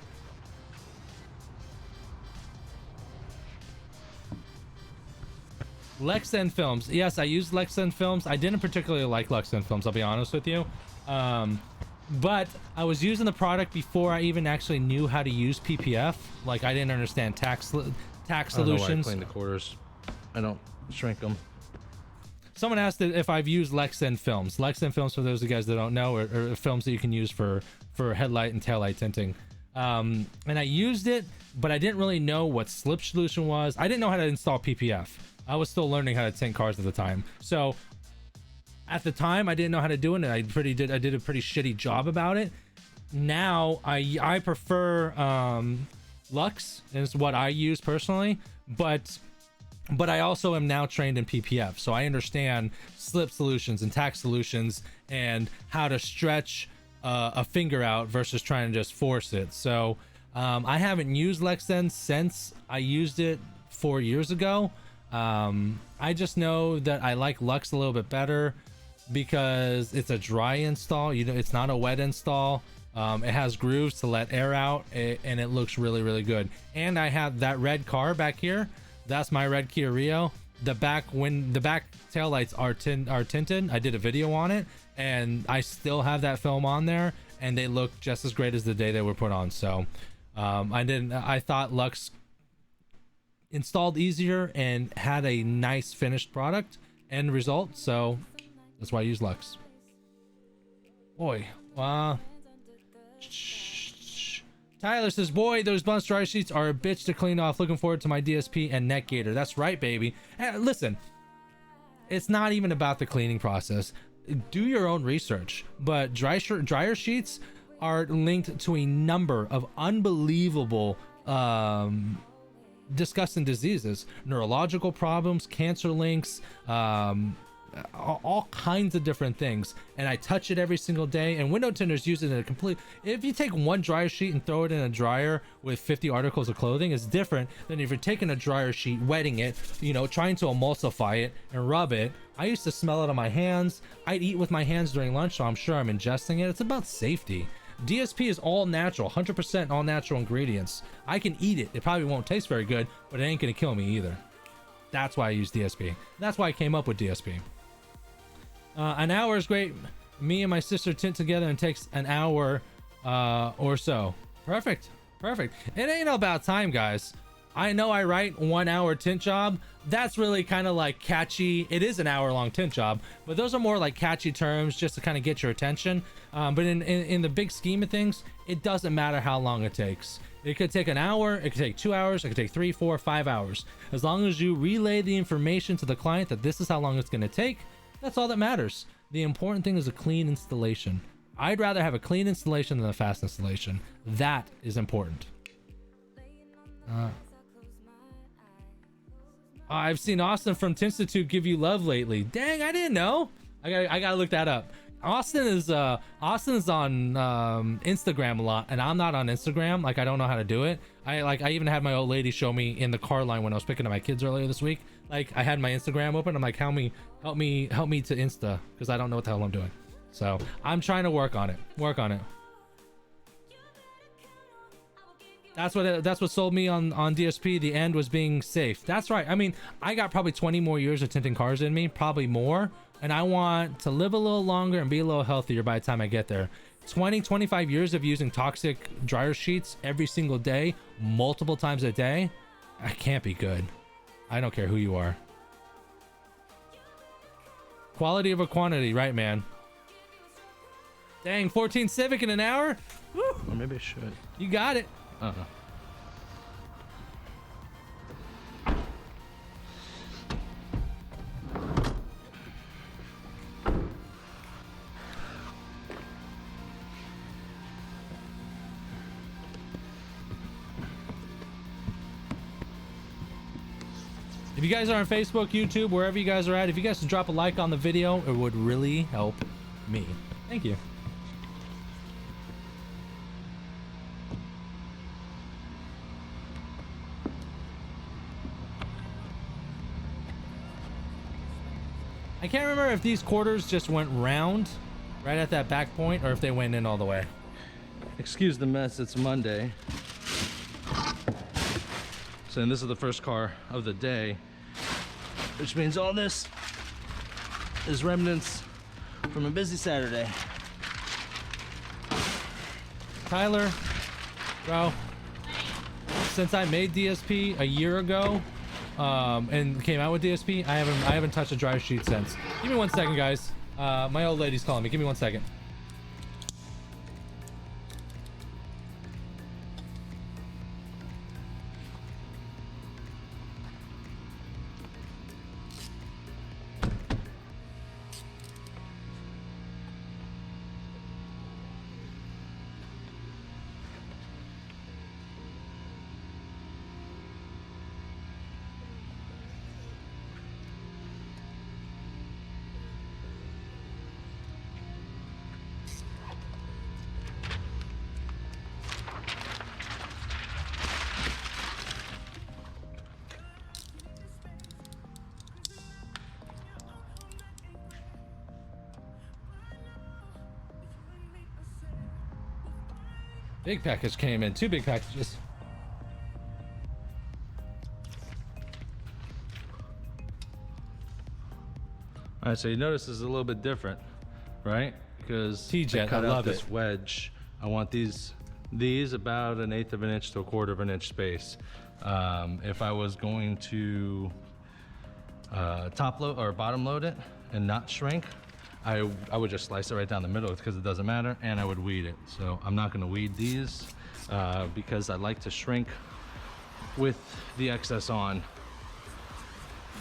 Lexan films. Yes, I use Lexan films. I didn't particularly like Lexan films, I'll be honest with you. But I was using the product before I even actually knew how to use PPF. Like, I didn't understand tax solutions. I don't know why I clean the quarters. I don't shrink them. Someone asked if I've used Lexan films. Lexan films, for those of you guys that don't know, are films that you can use for headlight and taillight tinting. And I used it, but I didn't really know what slip solution was. I didn't know how to install PPF. I was still learning how to tint cars at the time. So at the time, I didn't know how to do it, and I did a pretty shitty job about it. Now I prefer Lux is what I use personally, but I also am now trained in PPF, so I understand slip solutions and tack solutions and how to stretch a finger out versus trying to just force it. So I haven't used Lexan since I used it 4 years ago. I just know that I like Lux a little bit better because it's a dry install. You know, it's not a wet install. It has grooves to let air out, and it looks really, really good. And I have that red car back here. That's my red Kia Rio. The back taillights are tinted. I did a video on it, and I still have that film on there, and they look just as great as the day they were put on. So I thought Lux installed easier and had a nice finished product end result, so that's why I use Lux. Boy, Tyler says, boy, those bunch dry sheets are a bitch to clean off. Looking forward to my DSP and neck gaiter. That's right, baby. Listen, it's not even about the cleaning process. Do your own research, but dryer sheets are linked to a number of unbelievable discussing diseases, neurological problems, cancer links, all kinds of different things. And I touch it every single day, and window tinters use it in a complete. If you take one dryer sheet and throw it in a dryer with 50 articles of clothing, it's different than if you're taking a dryer sheet, wetting it, you know, trying to emulsify it and rub it. I used to smell it on my hands. I'd eat with my hands during lunch, so I'm sure I'm ingesting it. It's about safety. DSP is all natural, 100% all natural ingredients. I can eat it. It probably won't taste very good, but it ain't gonna kill me either. That's why I use DSP. That's why I came up with DSP. An hour is great. Me and my sister tint together and takes an hour or so. Perfect. It ain't about time, guys. I know I write 1 hour tint job. That's really kind of like catchy. It is an hour-long tint job, but those are more like catchy terms just to kind of get your attention. But in the big scheme of things, it doesn't matter how long it takes. It could take an hour, it could take 2 hours, it could take 3, 4, 5 hours. As long as you relay the information to the client that this is how long it's going to take, that's all that matters. The important thing is a clean installation. I'd rather have a clean installation than a fast installation. That is important. I've seen Austin from Tinstitute give you love lately. Dang, I didn't know. I gotta look that up. Austin is on Instagram a lot, and I'm not on Instagram. Like, I don't know how to do it. I even had my old lady show me in the car line when I was picking up my kids earlier this week. Like, I had my Instagram open. I'm like, help me to Insta, because I don't know what the hell I'm doing. So I'm trying to work on it. That's what sold me on DSP. The end was being safe. That's right. I mean, I got probably 20 more years of tinting cars in me, probably more. And I want to live a little longer and be a little healthier by the time I get there. 25 years of using toxic dryer sheets every single day, multiple times a day. I can't be good. I don't care who you are. Quality over quantity, right, man? Dang, 14 Civic in an hour? Woo. Or maybe I should. You got it. If you guys are on Facebook, YouTube, wherever you guys are at, if you guys could drop a like on the video, it would really help me. Thank you. I can't remember if these quarters just went round right at that back point or if they went in all the way. Excuse the mess, it's Monday. So and this is the first car of the day, which means all this is remnants from a busy Saturday. Tyler, bro, since I made DSP a year ago and came out with DSP, I haven't touched a dryer sheet since. Give me 1 second, guys. My old lady's calling me. Give me 1 second. Big package came in. 2 big packages. All right, so you notice this is a little bit different, right? Because T-jet, cut I out love this it. wedge. I want these about 1/8 of an inch to 1/4 of an inch space. If I was going to top load or bottom load it and not shrink, I would just slice it right down the middle because it doesn't matter, and I would weed it. So I'm not gonna weed these because I like to shrink with the excess on.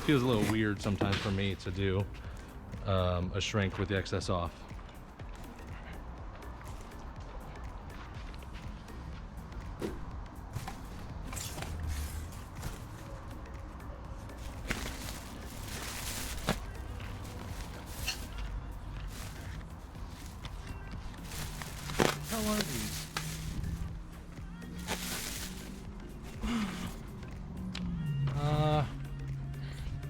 Feels a little weird sometimes for me to do a shrink with the excess off. How are these?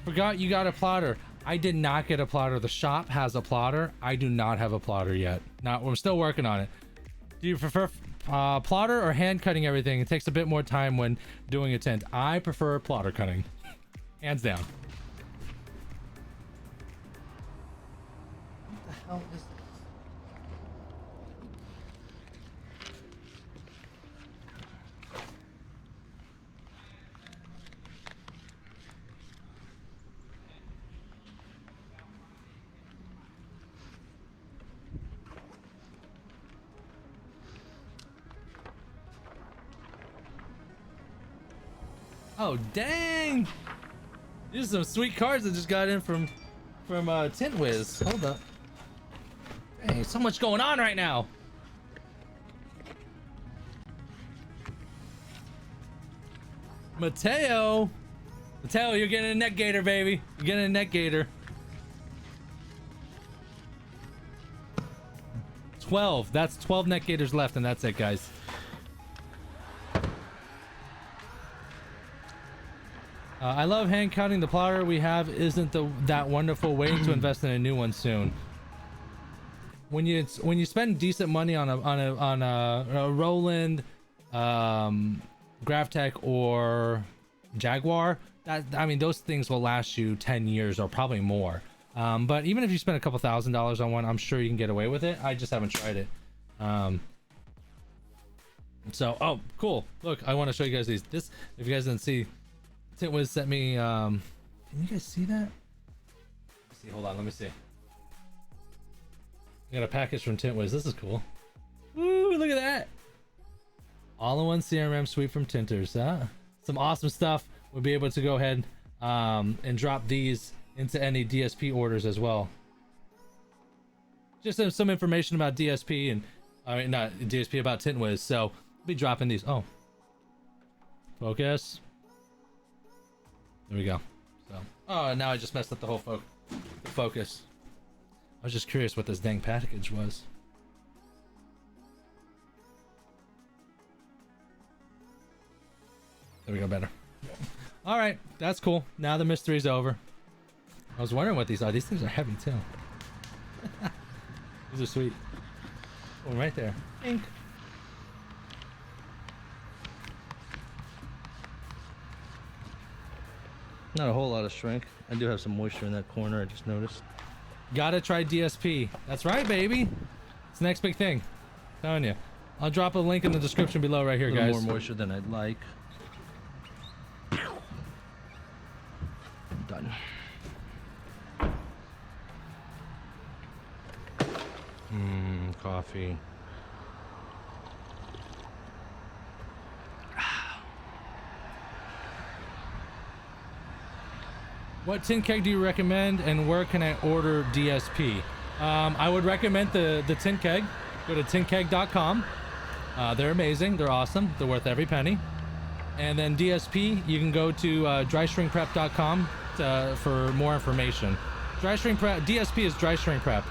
Forgot you got a plotter. I did not get a plotter. The shop has a plotter. I do not have a plotter yet. I'm still working on it. Do you prefer plotter or hand cutting everything? It takes a bit more time when doing a tint. I prefer plotter cutting. Hands down. What the hell is this? Oh dang! These are some sweet cards that just got in from Tint Wiz. Hold up. Dang, so much going on right now. Mateo, you're getting a neck gator, baby. You're getting a neck gator. 12. That's 12 neck gators left, and that's it, guys. I love hand counting. The plotter we have isn't that wonderful. Waiting to invest in a new one soon. When you spend decent money on a Roland, Graphtec or Jaguar, I mean those things will last you 10 years or probably more. But even if you spend a couple $1,000s on one, I'm sure you can get away with it. I just haven't tried it. So oh cool. Look, I want to show you guys these. This, if you guys didn't see, Tint Wiz sent me, can you guys see that? Let's see, hold on, let me see. I got a package from Tint Wiz. This is cool. Woo, look at that. All-in-one CRM suite from Tinters, huh? Some awesome stuff. We'll be able to go ahead and drop these into any DSP orders as well. Just some information about DSP and, I mean, not DSP, about Tint Wiz. So, we'll be dropping these. Oh. Focus. There we go. So, oh, now I just messed up the whole focus. I was just curious what this dang package was. There we go, better. All right, that's cool. Now the mystery's over. I was wondering what these are. These things are heavy too. These are sweet. Oh, right there. Ink. Not a whole lot of shrink. I do have some moisture in that corner, I just noticed. Gotta try DSP. That's right, baby. It's the next big thing. I'm telling you. I'll drop a link in the description below right here, A little guys. more moisture than I'd like. Done. Coffee. What tin keg do you recommend, and where can I order DSP? I would recommend the tin keg. Go to tintkeg.com. They're amazing. They're awesome. They're worth every penny. And then DSP, you can go to dryshrink.prep.com for more information. Dry shrink prep. DSP is dry shrink prep.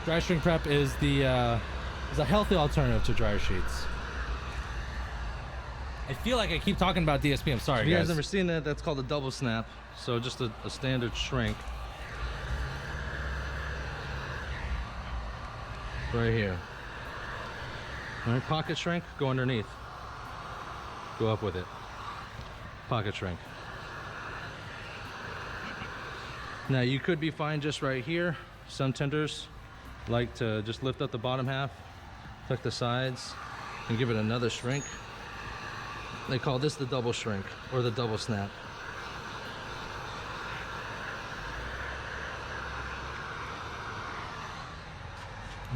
Dry shrink prep is a healthy alternative to dryer sheets. I feel like I keep talking about DSP. I'm sorry, If you guys guys. never seen that, that's called a double snap. So just a standard shrink. Right here. All right, pocket shrink, go underneath. Go up with it. Pocket shrink. Now you could be fine just right here. Some tinters like to just lift up the bottom half, tuck the sides, and give it another shrink. They call this the double shrink or the double snap.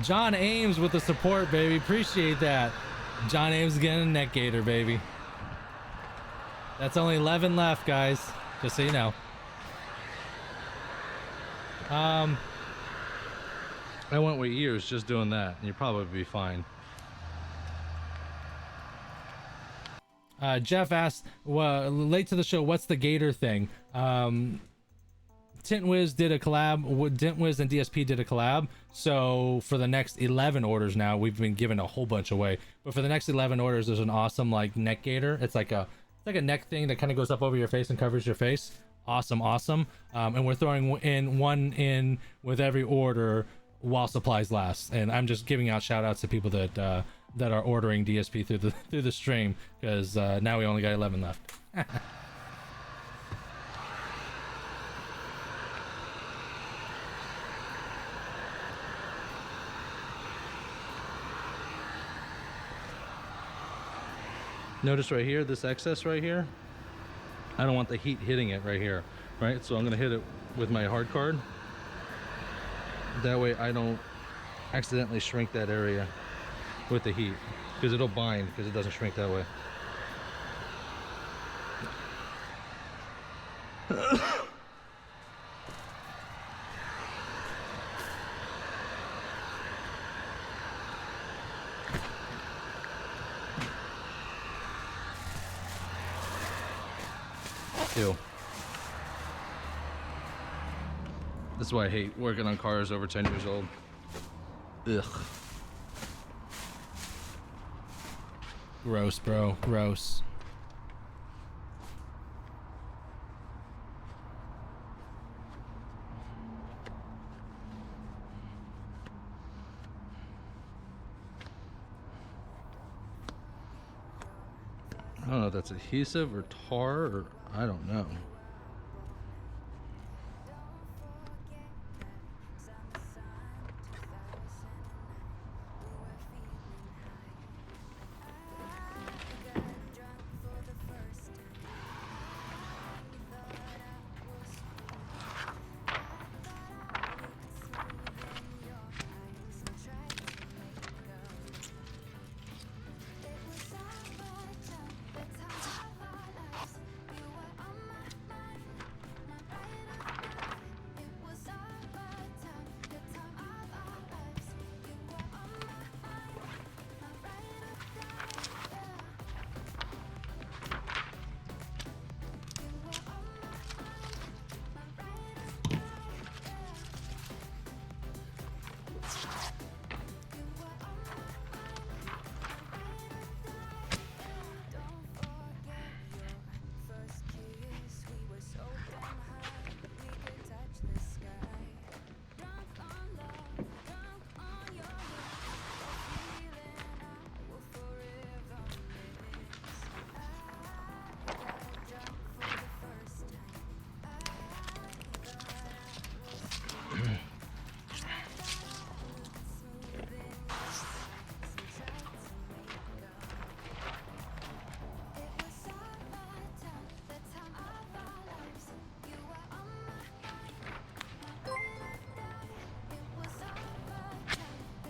John Ames with the support, baby. Appreciate that. John Ames getting a neck gaiter, baby. That's only 11 left, guys. Just so you know. I went with years just doing that, and you'd probably be fine. Jeff asked, well, late to the show, what's the gator thing? Tint Wiz did a collab. Tint Wiz and DSP did a collab. So for the next 11 orders now, we've been giving a whole bunch away. But for the next 11 orders, there's an awesome like neck gaiter. It's like a neck thing that kind of goes up over your face and covers your face. Awesome. And we're throwing one in with every order while supplies last. And I'm just giving out shout outs to people that are ordering DSP through the stream, because now we only got 11 left. Notice right here, this excess right here, I don't want the heat hitting it right here, right? So I'm gonna hit it with my hard card. That way I don't accidentally shrink that area with the heat, because it'll bind because it doesn't shrink that way. Ew. This is why I hate working on cars over 10 years old. Ugh. Gross, bro. Gross. I don't know if that's adhesive or tar or I don't know.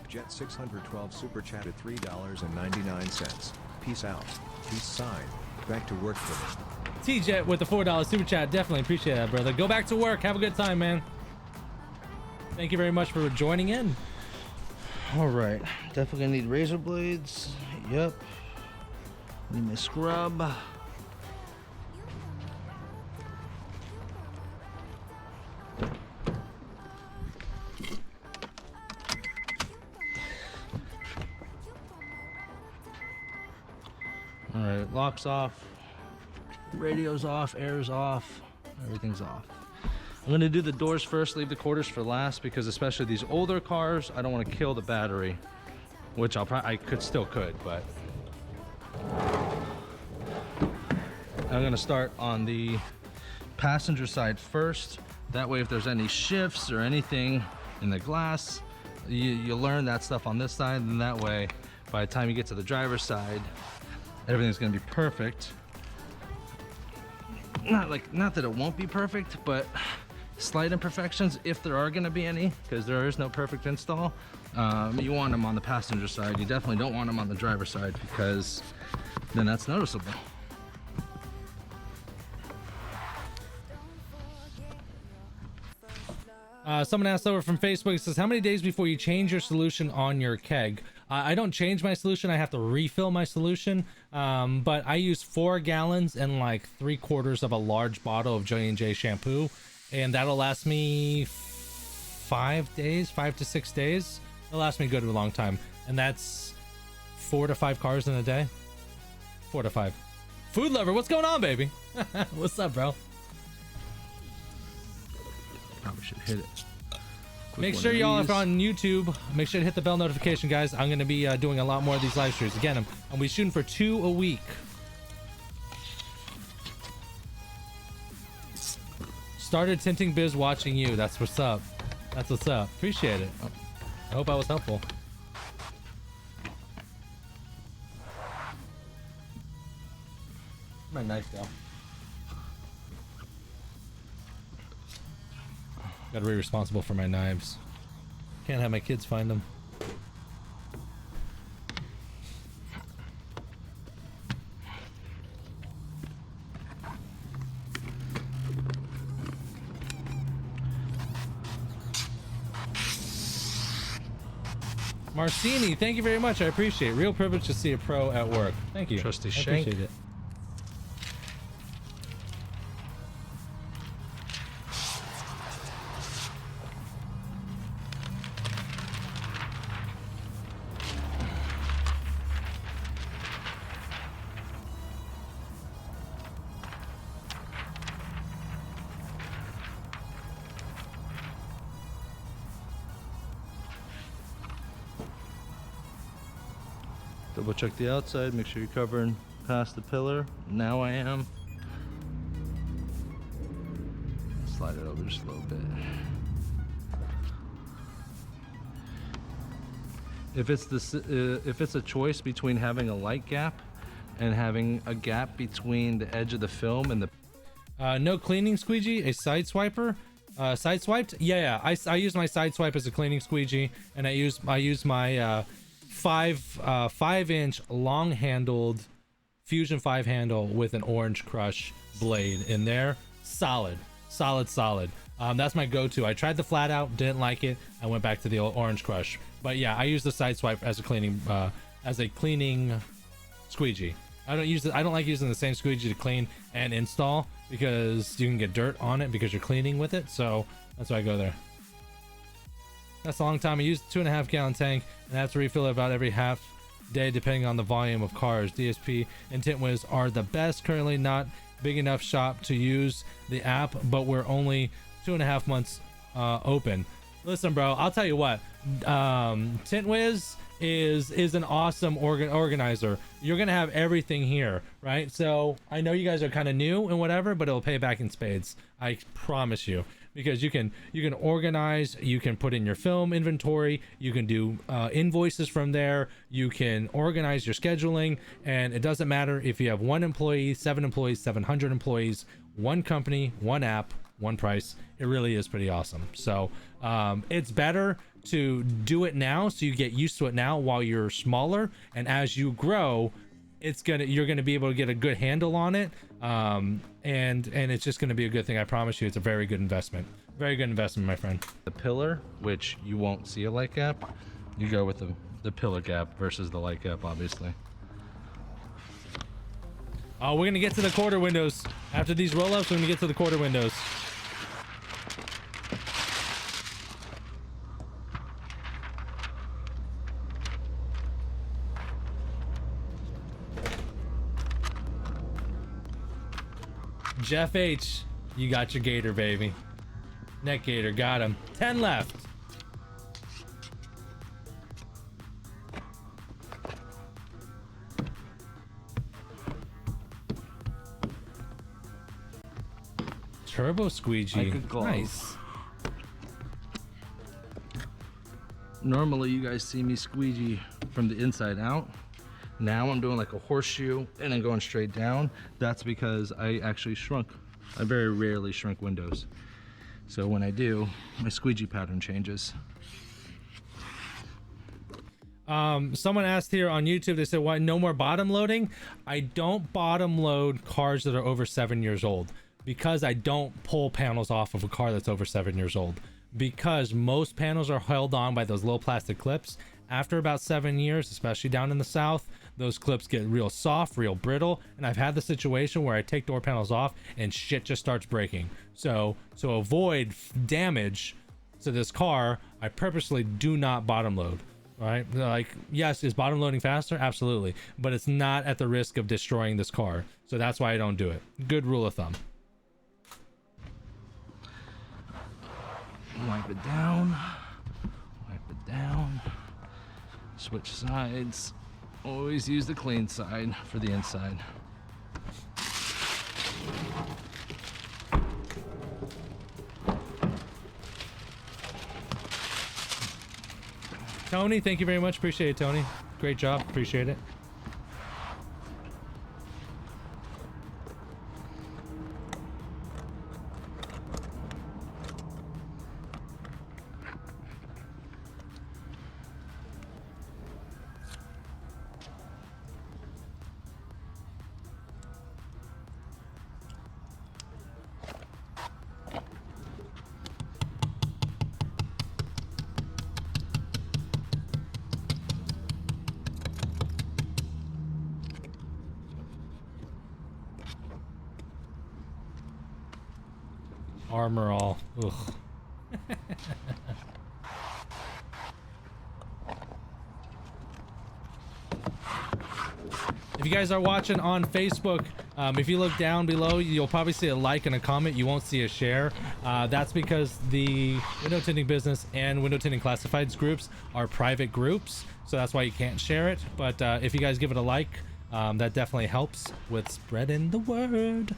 Jet 612 super chatted $3.99. Peace out. Peace sign. Back to work for me. T-Jet with the $4 super chat. Definitely appreciate that, brother. Go back to work. Have a good time, man. Thank you very much for joining in. All right, definitely gonna need razor blades. Yep. Need my scrub. All right, locks off, radio's off, air's off, everything's off. I'm gonna do the doors first, leave the quarters for last, because especially these older cars, I don't want to kill the battery which I could, but I'm gonna start on the passenger side first. That way, if there's any shifts or anything in the glass, you learn that stuff on this side, and that way, by the time you get to the driver's side, everything's gonna be perfect. Not that it won't be perfect, but slight imperfections, if there are gonna be any, because there is no perfect install. You want them on the passenger side. You definitely don't want them on the driver's side, because then that's noticeable. Someone asked over from Facebook, it says, how many days before you change your solution on your keg? I don't change my solution. I have to refill my solution. But I use 4 gallons and like 3/4 of a large bottle of J&J shampoo. And that'll last me 5 days, 5 to 6 days. It'll last me good a long time. And that's 4 to 5 cars in a day. 4 to 5. Food lover, what's going on, baby? What's up, bro? Probably should hit it. Make sure y'all, if on YouTube, make sure to hit the bell notification, guys. I'm going to be doing a lot more of these live streams. Again, I'll be shooting for 2 a week. Started tinting biz watching you. That's what's up. That's what's up. Appreciate it. I hope I was helpful. My knife though. Gotta be responsible for my knives. Can't have my kids find them. Marcini, thank you very much. I appreciate it. Real privilege to see a pro at work. Thank you. Trusty I Shank. appreciate it. Double check the outside, make sure you're covering past the pillar. Now I am. Slide it over just a little bit. If it's a choice between having a light gap and having a gap between the edge of the film and the No cleaning squeegee, a side swiper. Side swiped? Yeah. I use my side swipe as a cleaning squeegee, and I use my 5-inch long handled Fusion 5 handle with an orange crush blade in there. Solid. That's my go-to. I tried the flat out, didn't like it. I went back to the old orange crush. But yeah, I use the side swipe as a cleaning squeegee. I don't like using the same squeegee to clean and install because you can get dirt on it because you're cleaning with it. So that's why I go there. That's a long time. I use a 2.5 gallon tank and I have to refill it about every half day depending on the volume of cars. DSP and Tint Wiz are the best. Currently not big enough shop to use the app, but we're only 2.5 months open. Listen, bro, I'll tell you what. Tint Wiz is an awesome organizer. You're gonna have everything here, right? So I know you guys are kind of new and whatever, but it'll pay back in spades. I promise you. Because you can organize, you can put in your film inventory, you can do invoices from there, you can organize your scheduling, and it doesn't matter if you have 1 employee, 7 employees, 700 employees, 1 company, 1 app, 1 price. It really is pretty awesome. So it's better to do it now so you get used to it now while you're smaller, and as you grow, you're gonna be able to get a good handle on it, and it's just gonna be a good thing. I promise you, it's a very good investment. Very good investment, my friend. The pillar, which you won't see a light gap, you go with the pillar gap versus the light gap, obviously. Oh, we're gonna get to the quarter windows after these roll-ups. We're gonna get to the quarter windows. Jeff H, you got your gator, baby. Neck gator, got him. 10 left. Turbo squeegee. Like a glove. Nice. Normally you guys see me squeegee from the inside out. Now I'm doing like a horseshoe and then going straight down. That's because I actually shrunk. I very rarely shrink windows. So when I do, my squeegee pattern changes. Someone asked here on YouTube, they said, why no more bottom loading? I don't bottom load cars that are over 7 years old because I don't pull panels off of a car that's over 7 years old, because most panels are held on by those little plastic clips. After about 7 years, especially down in the South, those clips get real soft, real brittle. And I've had the situation where I take door panels off and shit just starts breaking. So to avoid damage to this car, I purposely do not bottom load. Right? Like, yes, is bottom loading faster? Absolutely. But it's not at the risk of destroying this car. So that's why I don't do it. Good rule of thumb. Wipe it down. Wipe it down. Switch sides. Always use the clean side for the inside. Tony, thank you very much. Appreciate it, Tony. Great job. Appreciate it. Armor all. Ugh. If you guys are watching on Facebook, if you look down below, you'll probably see a like and a comment. You won't see a share. That's because the window tinting business and window tinting classifieds groups are private groups, so that's why you can't share it. But if you guys give it a like, that definitely helps with spreading the word.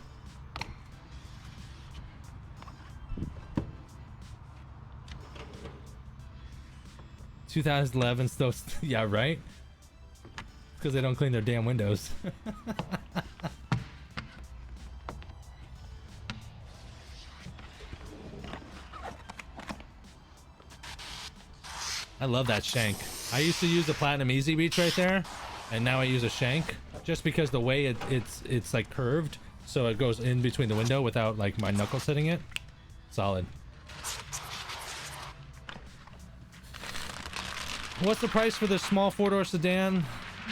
2011 still, yeah, right? Because they don't clean their damn windows. I love that shank. I used to use the Platinum Easy Reach right there, and now I use a shank just because the way it's like curved, so it goes in between the window without like my knuckles hitting it. Solid. What's the price for the small four-door sedan,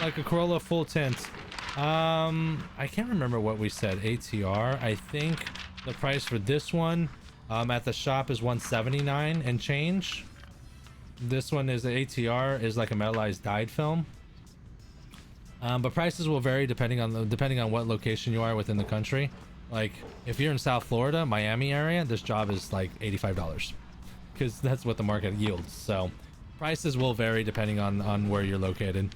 like a Corolla full tint? I can't remember what we said. ATR. I think the price for this one at the shop is $179 and change. This one is the ATR, is like a metallized dyed film. But prices will vary depending on what location you are within the country. Like if you're in South Florida, Miami area, this job is like $85 because that's what the market yields. So prices will vary depending on where you're located.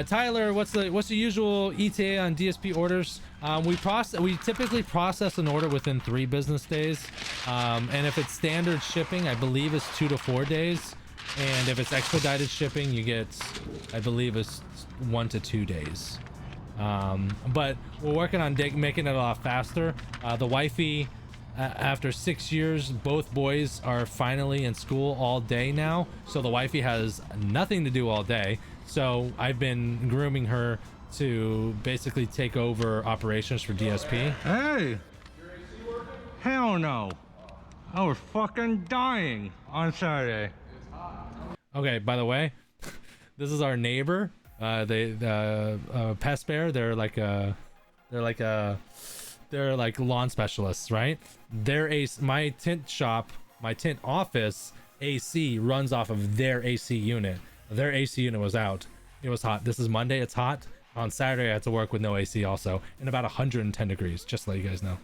Tyler, what's the usual ETA on DSP orders? We typically process an order within 3 business days, and if it's standard shipping, I believe it's 2 to 4 days, and if it's expedited shipping, you get, I believe it's 1 to 2 days. But we're working on making it a lot faster. The wifey, after 6 years, both boys are finally in school all day now, so the wifey has nothing to do all day. So I've been grooming her to basically take over operations for DSP. Hey! Hell no! I was fucking dying on Saturday. Okay, by the way, this is our neighbor. Pest Bear. They're like lawn specialists, right? My tint shop, my tint office AC runs off of their AC unit. Their AC unit was out. It was hot. This is Monday. It's hot. On Saturday, I had to work with no AC also, in about 110 degrees, just to let you guys know.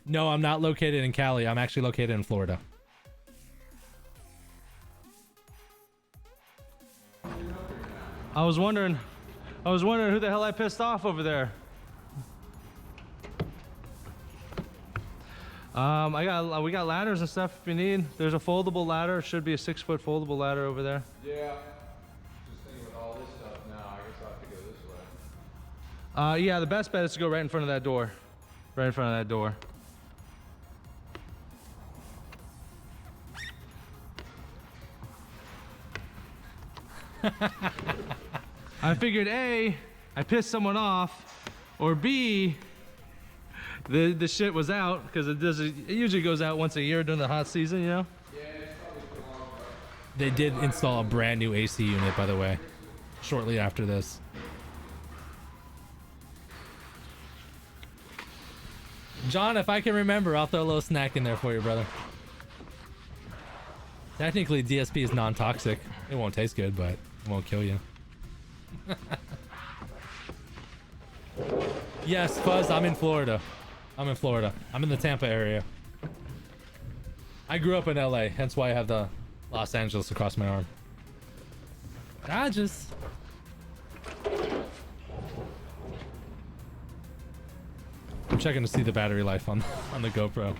No, I'm not located in Cali. I'm actually located in Florida. I was wondering who the hell I pissed off over there. We got ladders and stuff if you need. There's a foldable ladder. Should be a 6-foot foldable ladder over there. Yeah. Just thinking with all this stuff now, I guess I'll have to go this way. Yeah, the best bet is to go right in front of that door. Right in front of that door. I figured A, I pissed someone off, or B, the shit was out, because it usually goes out once a year during the hot season, you know? Yeah, it's probably too long. They did install a brand new AC unit, by the way, shortly after this. John, if I can remember, I'll throw a little snack in there for you, brother. Technically, DSP is non-toxic. It won't taste good, but it won't kill you. Yes, Fuzz, I'm in Florida. I'm in the Tampa area. I grew up in LA, hence why I have the Los Angeles across my arm. Dodges. I'm checking to see the battery life on the GoPro.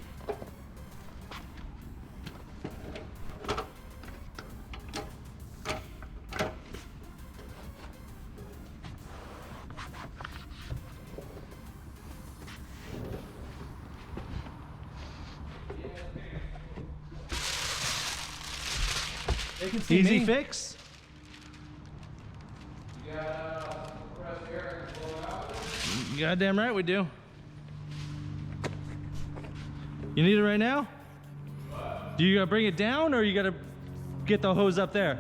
They can see Easy me. fix? You goddamn right we do. You need it right now? Do you gotta bring it down, or you gotta get the hose up there?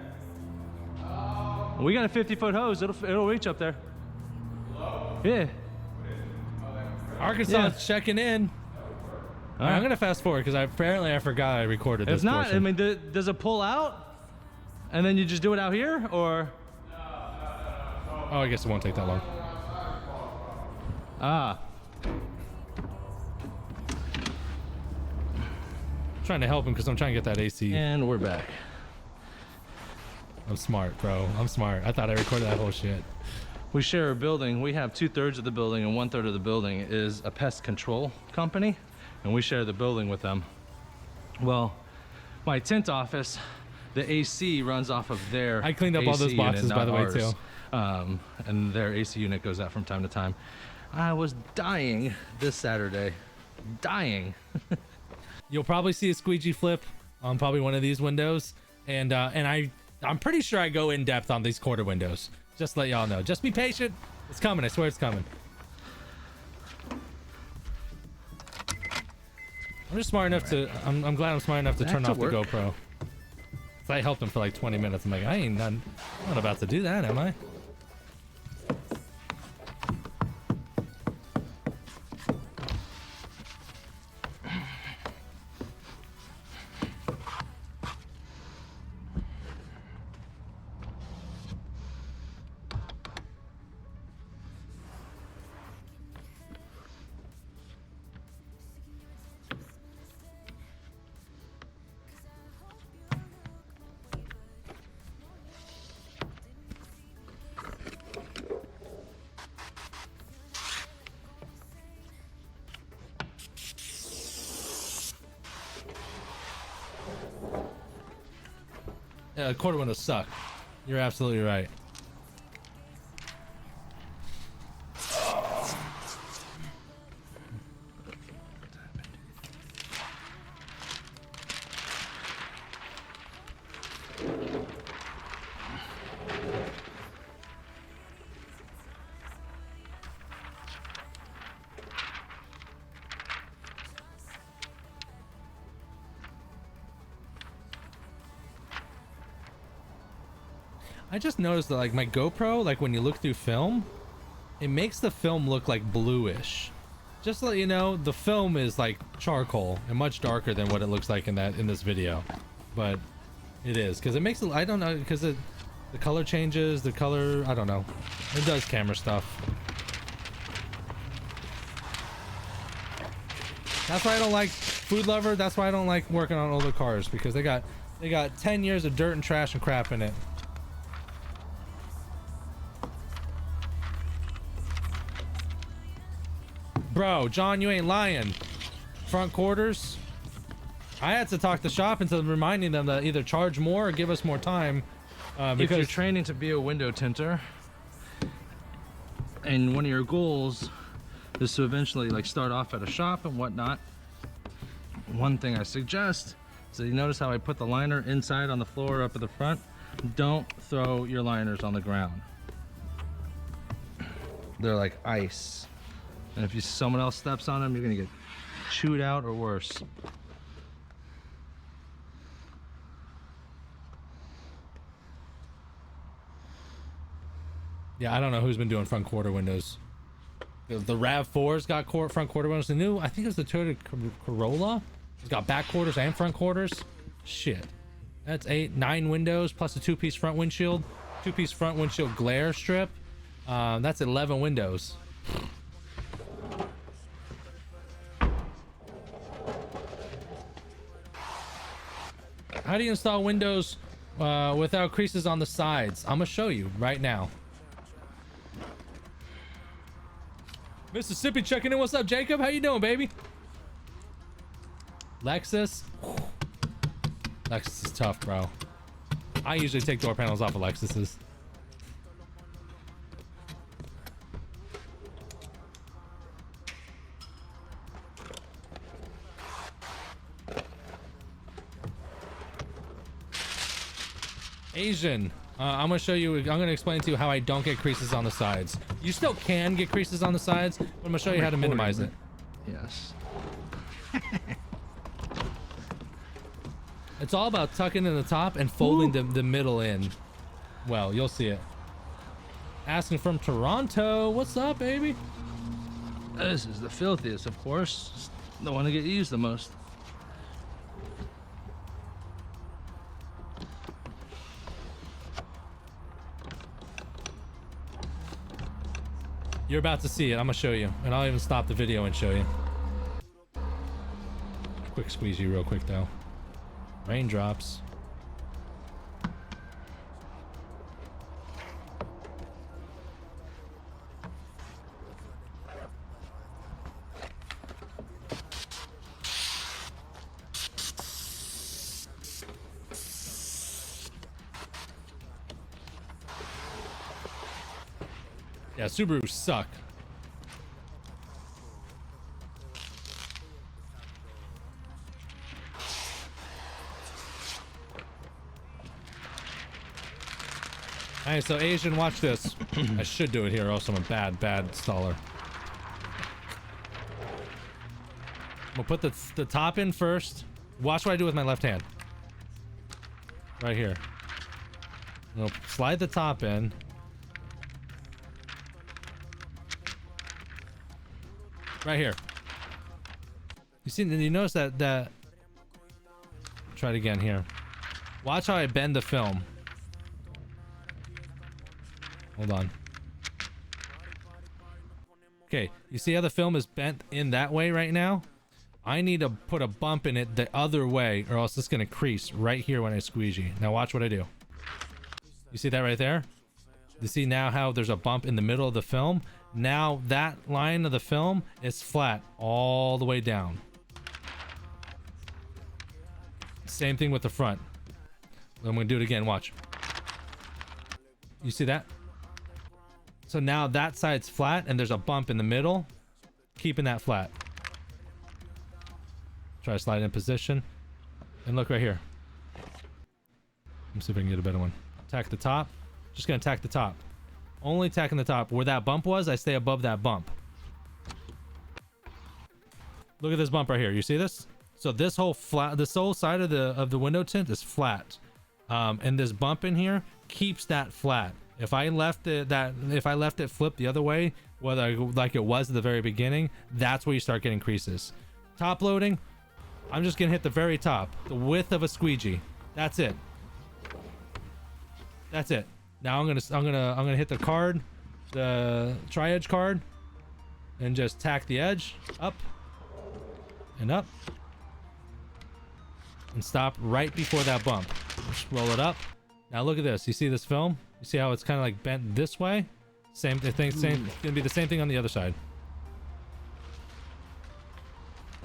We got a 50-foot hose. It'll reach up there. Yeah. Arkansas is checking in. All right, I'm gonna fast forward because apparently I forgot I recorded this. If not, portion. I mean, does it pull out? And then you just do it out here, or? Oh, I guess it won't take that long. Ah. I'm trying to help him because I'm trying to get that AC. And we're back. I'm smart, bro. I'm smart. I thought I recorded that whole shit. We share a building. We have 2/3 of the building, and 1/3 of the building is a pest control company, and we share the building with them. Well, my tint office, the AC runs off of their I cleaned up all those AC boxes, unit, by the way, not too. ours. And their AC unit goes out from time to time. I was dying this Saturday. Dying. You'll probably see a squeegee flip on probably one of these windows, and I'm pretty sure I go in depth on these quarter windows. Just to let y'all know. Just be patient. It's coming. I swear it's coming. I'm just smart enough to. I'm glad I'm smart enough to Back turn to off work. the GoPro. So I helped him for like 20 minutes. I'm like, I'm not about to do that, am I? Yeah, quarter windows suck. You're absolutely right. I just noticed that like my GoPro, like when you look through film, it makes the film look like bluish. Just to let you know, the film is like charcoal and much darker than what it looks like in this video. But it is, because it makes it, I don't know, because the color changes, the color, I don't know. It does camera stuff. That's why I don't like Food Lover, that's why I don't like working on older cars, because they got 10 years of dirt and trash and crap in it. bro, John, you ain't lying. Front quarters. I had to talk the shop into reminding them to either charge more or give us more time. If Because you're training to be a window tinter, and one of your goals is to eventually like start off at a shop and whatnot, one thing I suggest, so you notice how I put the liner inside on the floor up at the front? Don't throw your liners on the ground. They're like ice. And if someone else steps on them, you're gonna get chewed out or worse. yeah, I don't know who's been doing front quarter windows. The RAV4's got front quarter windows. The new, I think it was the Toyota Corolla. It's got back quarters and front quarters. Shit. That's 9 windows plus a 2-piece front windshield. 2-piece front windshield glare strip. That's 11 windows. How do you install windows without creases on the sides? I'm gonna show you right now. Mississippi checking in. What's up, Jacob? How you doing, baby? Lexus. Lexus is tough, bro. I usually take door panels off of Lexuses. Asian. I'm gonna show you. I'm gonna explain to you how I don't get creases on the sides. You still can get creases on the sides, but I'm gonna show you how to minimize it. Yes. It's all about tucking in the top and folding the middle in. Well, you'll see it. Asking from Toronto. What's up, baby? This is the filthiest, of course. It's the one to get used the most. You're about to see it. I'm gonna show you, and I'll even stop the video and show you. Quick squeegee real quick though. Raindrops. Yeah, Subarus suck. Alright, so Asian, watch this. I should do it here, or else I'm a bad installer. I'm gonna put the top in first. Watch what I do with my left hand. Right here. I'm gonna slide the top in. Right here. You see, you notice that try it again here. Watch how I bend the film. Hold on. Okay, you see how the film is bent in that way right now? I need to put a bump in it the other way, or else it's gonna crease right here when I squeegee. Now watch what I do. You see that right there? You see now how there's a bump in the middle of the film? Now that line of the film is flat all the way down. Same thing with the front. I'm gonna do it again, watch. You see that? So now that side's flat and there's a bump in the middle, keeping that flat. Try to slide in position. And look right here. Let me see if I can get a better one. Tack the top. Just gonna tack the top. Only tacking the top. Where that bump was, I stay above that bump. Look at this bump right here. You see this? So this whole side of the window tint is flat. And this bump in here keeps that flat. If I left it flipped the other way, whether like it was at the very beginning, that's where you start getting creases. Top loading, I'm just gonna hit the very top, the width of a squeegee. That's it. That's it. Now I'm gonna hit the card, the tri-edge card, and just tack the edge up and up, and stop right before that bump. Just roll it up. Now look at this. You see this film? You see how it's kind of like bent this way? Same thing. Gonna be the same thing on the other side.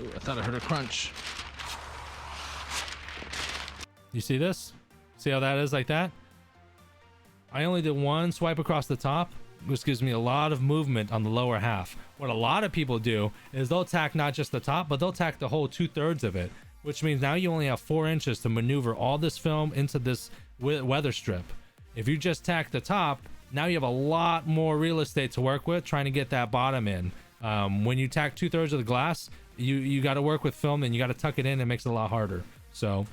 Ooh, I thought I heard a crunch. You see this? See how that is like that? I only did one swipe across the top, which gives me a lot of movement on the lower half. What a lot of people do is they'll tack not just the top, but they'll tack the whole 2/3 of it, which means now you only have 4 inches to maneuver all this film into this weather strip. If you just tack the top, now you have a lot more real estate to work with trying to get that bottom in. When you tack 2/3 of the glass, you got to work with film and you got to tuck it in. It makes it a lot harder. So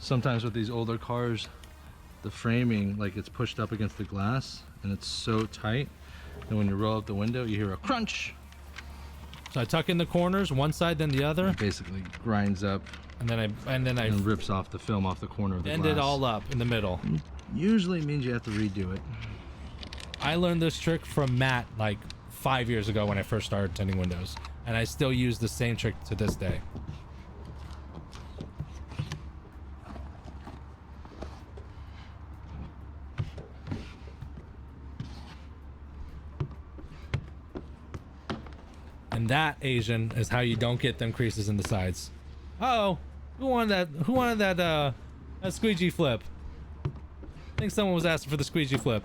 sometimes with these older cars, the framing, like, it's pushed up against the glass and it's so tight, and when you roll up the window you hear a crunch. So I tuck in the corners, one side then the other. It basically grinds up And then I and rips off the film off the corner of the end glass. it all up in the middle. Usually means you have to redo it. I learned this trick from Matt like 5 years ago when I first started tinting windows, and I still use the same trick to this day. And that, Asian, is how you don't get them creases in the sides. Uh-oh, who wanted that that squeegee flip? I think someone was asking for the squeegee flip.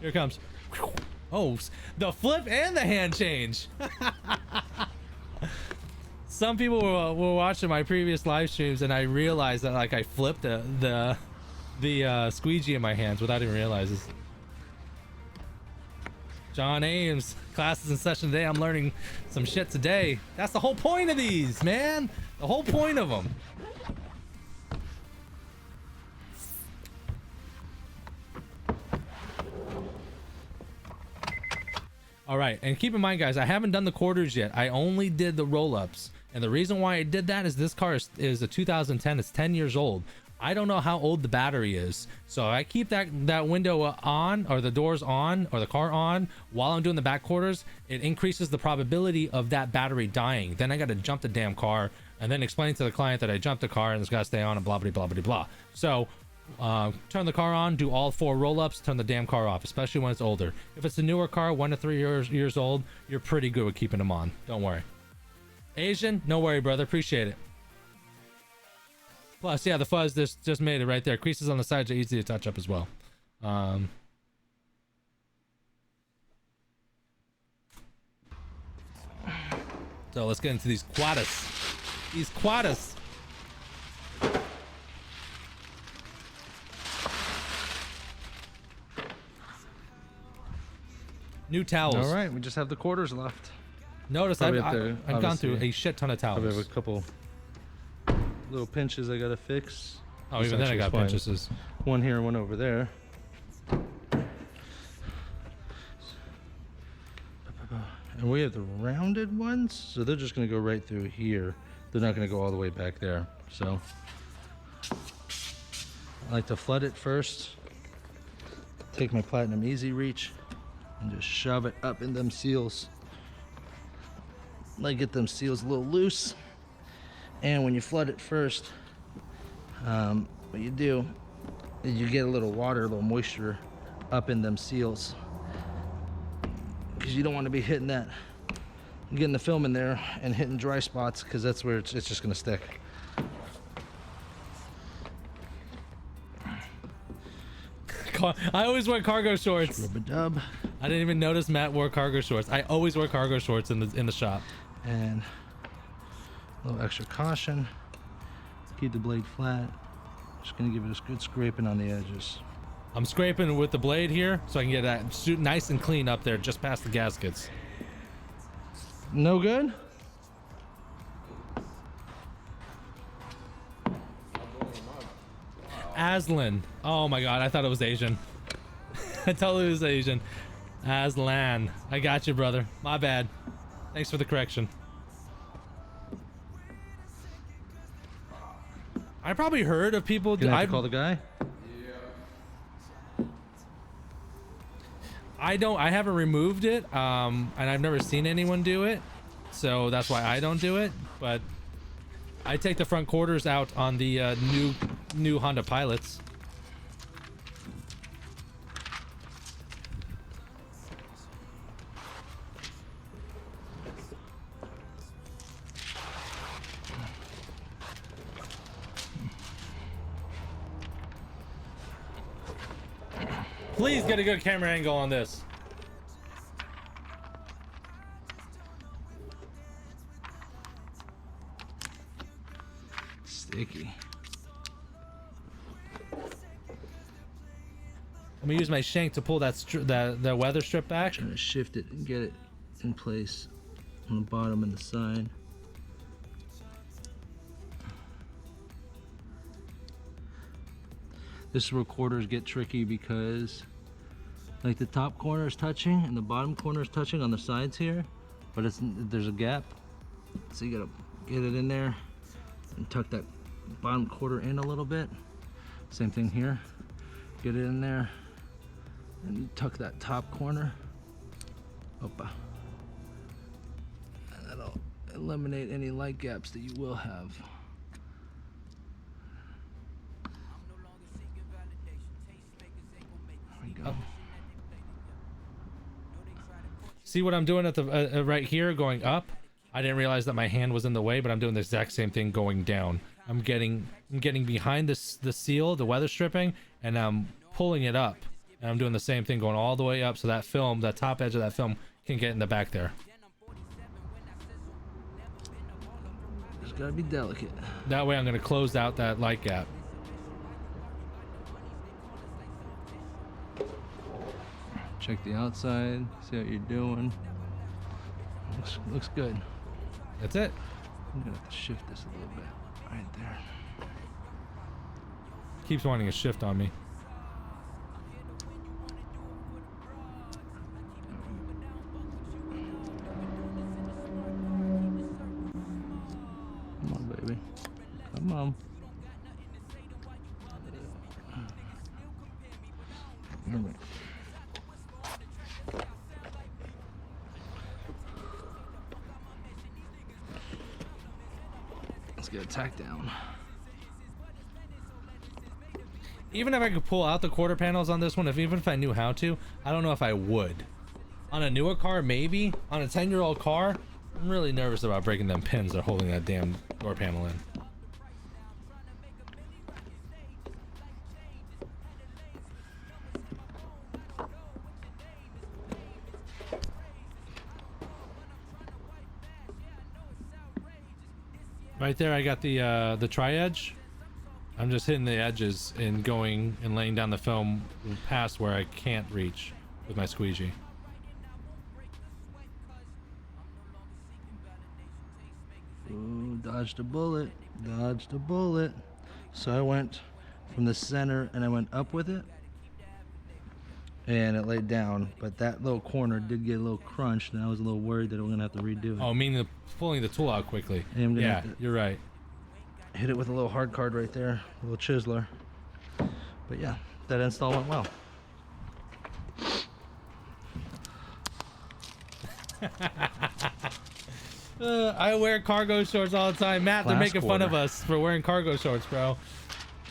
Here it comes. Oh, the flip and the hand change. Some people were watching my previous live streams and I realized that like I flipped the squeegee in my hands without even realizing. John Ames, classes in session today. I'm learning some shit today. That's the whole point of these, man. The whole point of them. All right, and keep in mind, guys, I haven't done the quarters yet. I only did the roll-ups, and the reason why I did that is this car is a 2010. It's 10 years old. I don't know how old the battery is, so I keep that window on, or the doors on, or the car on while I'm doing the back quarters. It increases the probability of that battery dying. Then I got to jump the damn car and then explain to the client that I jumped the car and it's got to stay on and blah blah blah blah blah. So turn the car on, do all 4 roll-ups, turn the damn car off, especially when it's older. If it's a newer car, 1 to 3 years old, you're pretty good with keeping them on. Don't worry. Asian, no worry, brother. Appreciate it. Plus, yeah, the fuzz just made it right there. Creases on the sides are easy to touch up as well. So let's get into these quadas. These quadas. New towels. All right, we just have the quarters left. Notice I've gone through a shit ton of towels. I have a couple little pinches I gotta fix. Oh, even then I got pinches. One here and one over there. And we have the rounded ones, so they're just gonna go right through here. They're not gonna go all the way back there. So I like to flood it first. Take my Platinum Easy Reach and just shove it up in them seals. Like, get them seals a little loose. And when you flood it first, what you do is you get a little water, a little moisture up in them seals, because you don't want to be hitting that, getting the film in there and hitting dry spots, because that's where it's just going to stick. I always wear cargo shorts. Rub-a-dub. I didn't even notice Matt wore cargo shorts. I always wear cargo shorts in the shop. And a little extra caution. Keep the blade flat. Just gonna give it a good scraping on the edges. I'm scraping with the blade here so I can get that nice and clean up there just past the gaskets. No good? Aslan. Oh my god, I thought it was Asian. I totally was Asian. Aslan. I got you, brother. My bad. Thanks for the correction. I probably heard of people. Can I call the guy? I haven't removed it, and I've never seen anyone do it, so that's why I don't do it. But I take the front quarters out on the new Honda Pilots. Please get a good camera angle on this. Sticky. I'm gonna use my shank to pull that weather strip back. Trying to shift it and get it in place on the bottom and the side. This is where quarters get tricky because like the top corner is touching and the bottom corner is touching on the sides here, but there's a gap. So you gotta get it in there and tuck that bottom quarter in a little bit. Same thing here. Get it in there and tuck that top corner. Opa. And that'll eliminate any light gaps that you will have. There we go. See what I'm doing at the right here going up? I didn't realize that my hand was in the way, but I'm doing the exact same thing going down. I'm getting behind the seal, the weather stripping, and I'm pulling it up. And I'm doing the same thing going all the way up so that film, that top edge of that film can get in the back there. Just gotta be delicate. That way I'm gonna close out that light gap. Check the outside, see what you're doing. Looks good. That's it. I'm gonna have to shift this a little bit. Right there. Keeps wanting a shift on me. Come on, baby. Come on. All right. Let's get a tack down. Even if I could pull out the quarter panels on this one, even if I knew how to, I don't know if I would. On a newer car, maybe. On a 10-year-old car, I'm really nervous about breaking them pins that are holding that damn door panel in. Right there, I got the tri-edge. I'm just hitting the edges and going and laying down the film past where I can't reach with my squeegee. Ooh, dodged a bullet. Dodged a bullet. So I went from the center and I went up with it. And it laid down, but that little corner did get a little crunched, and I was a little worried that I'm gonna have to redo it. Oh, meaning pulling the tool out quickly. And I'm gonna Yeah, have to you're right. hit it with a little hard card right there, a little chiseler. But yeah, that install went well. I wear cargo shorts all the time. Matt, they're Glass making fun of quarter. us for wearing cargo shorts, bro.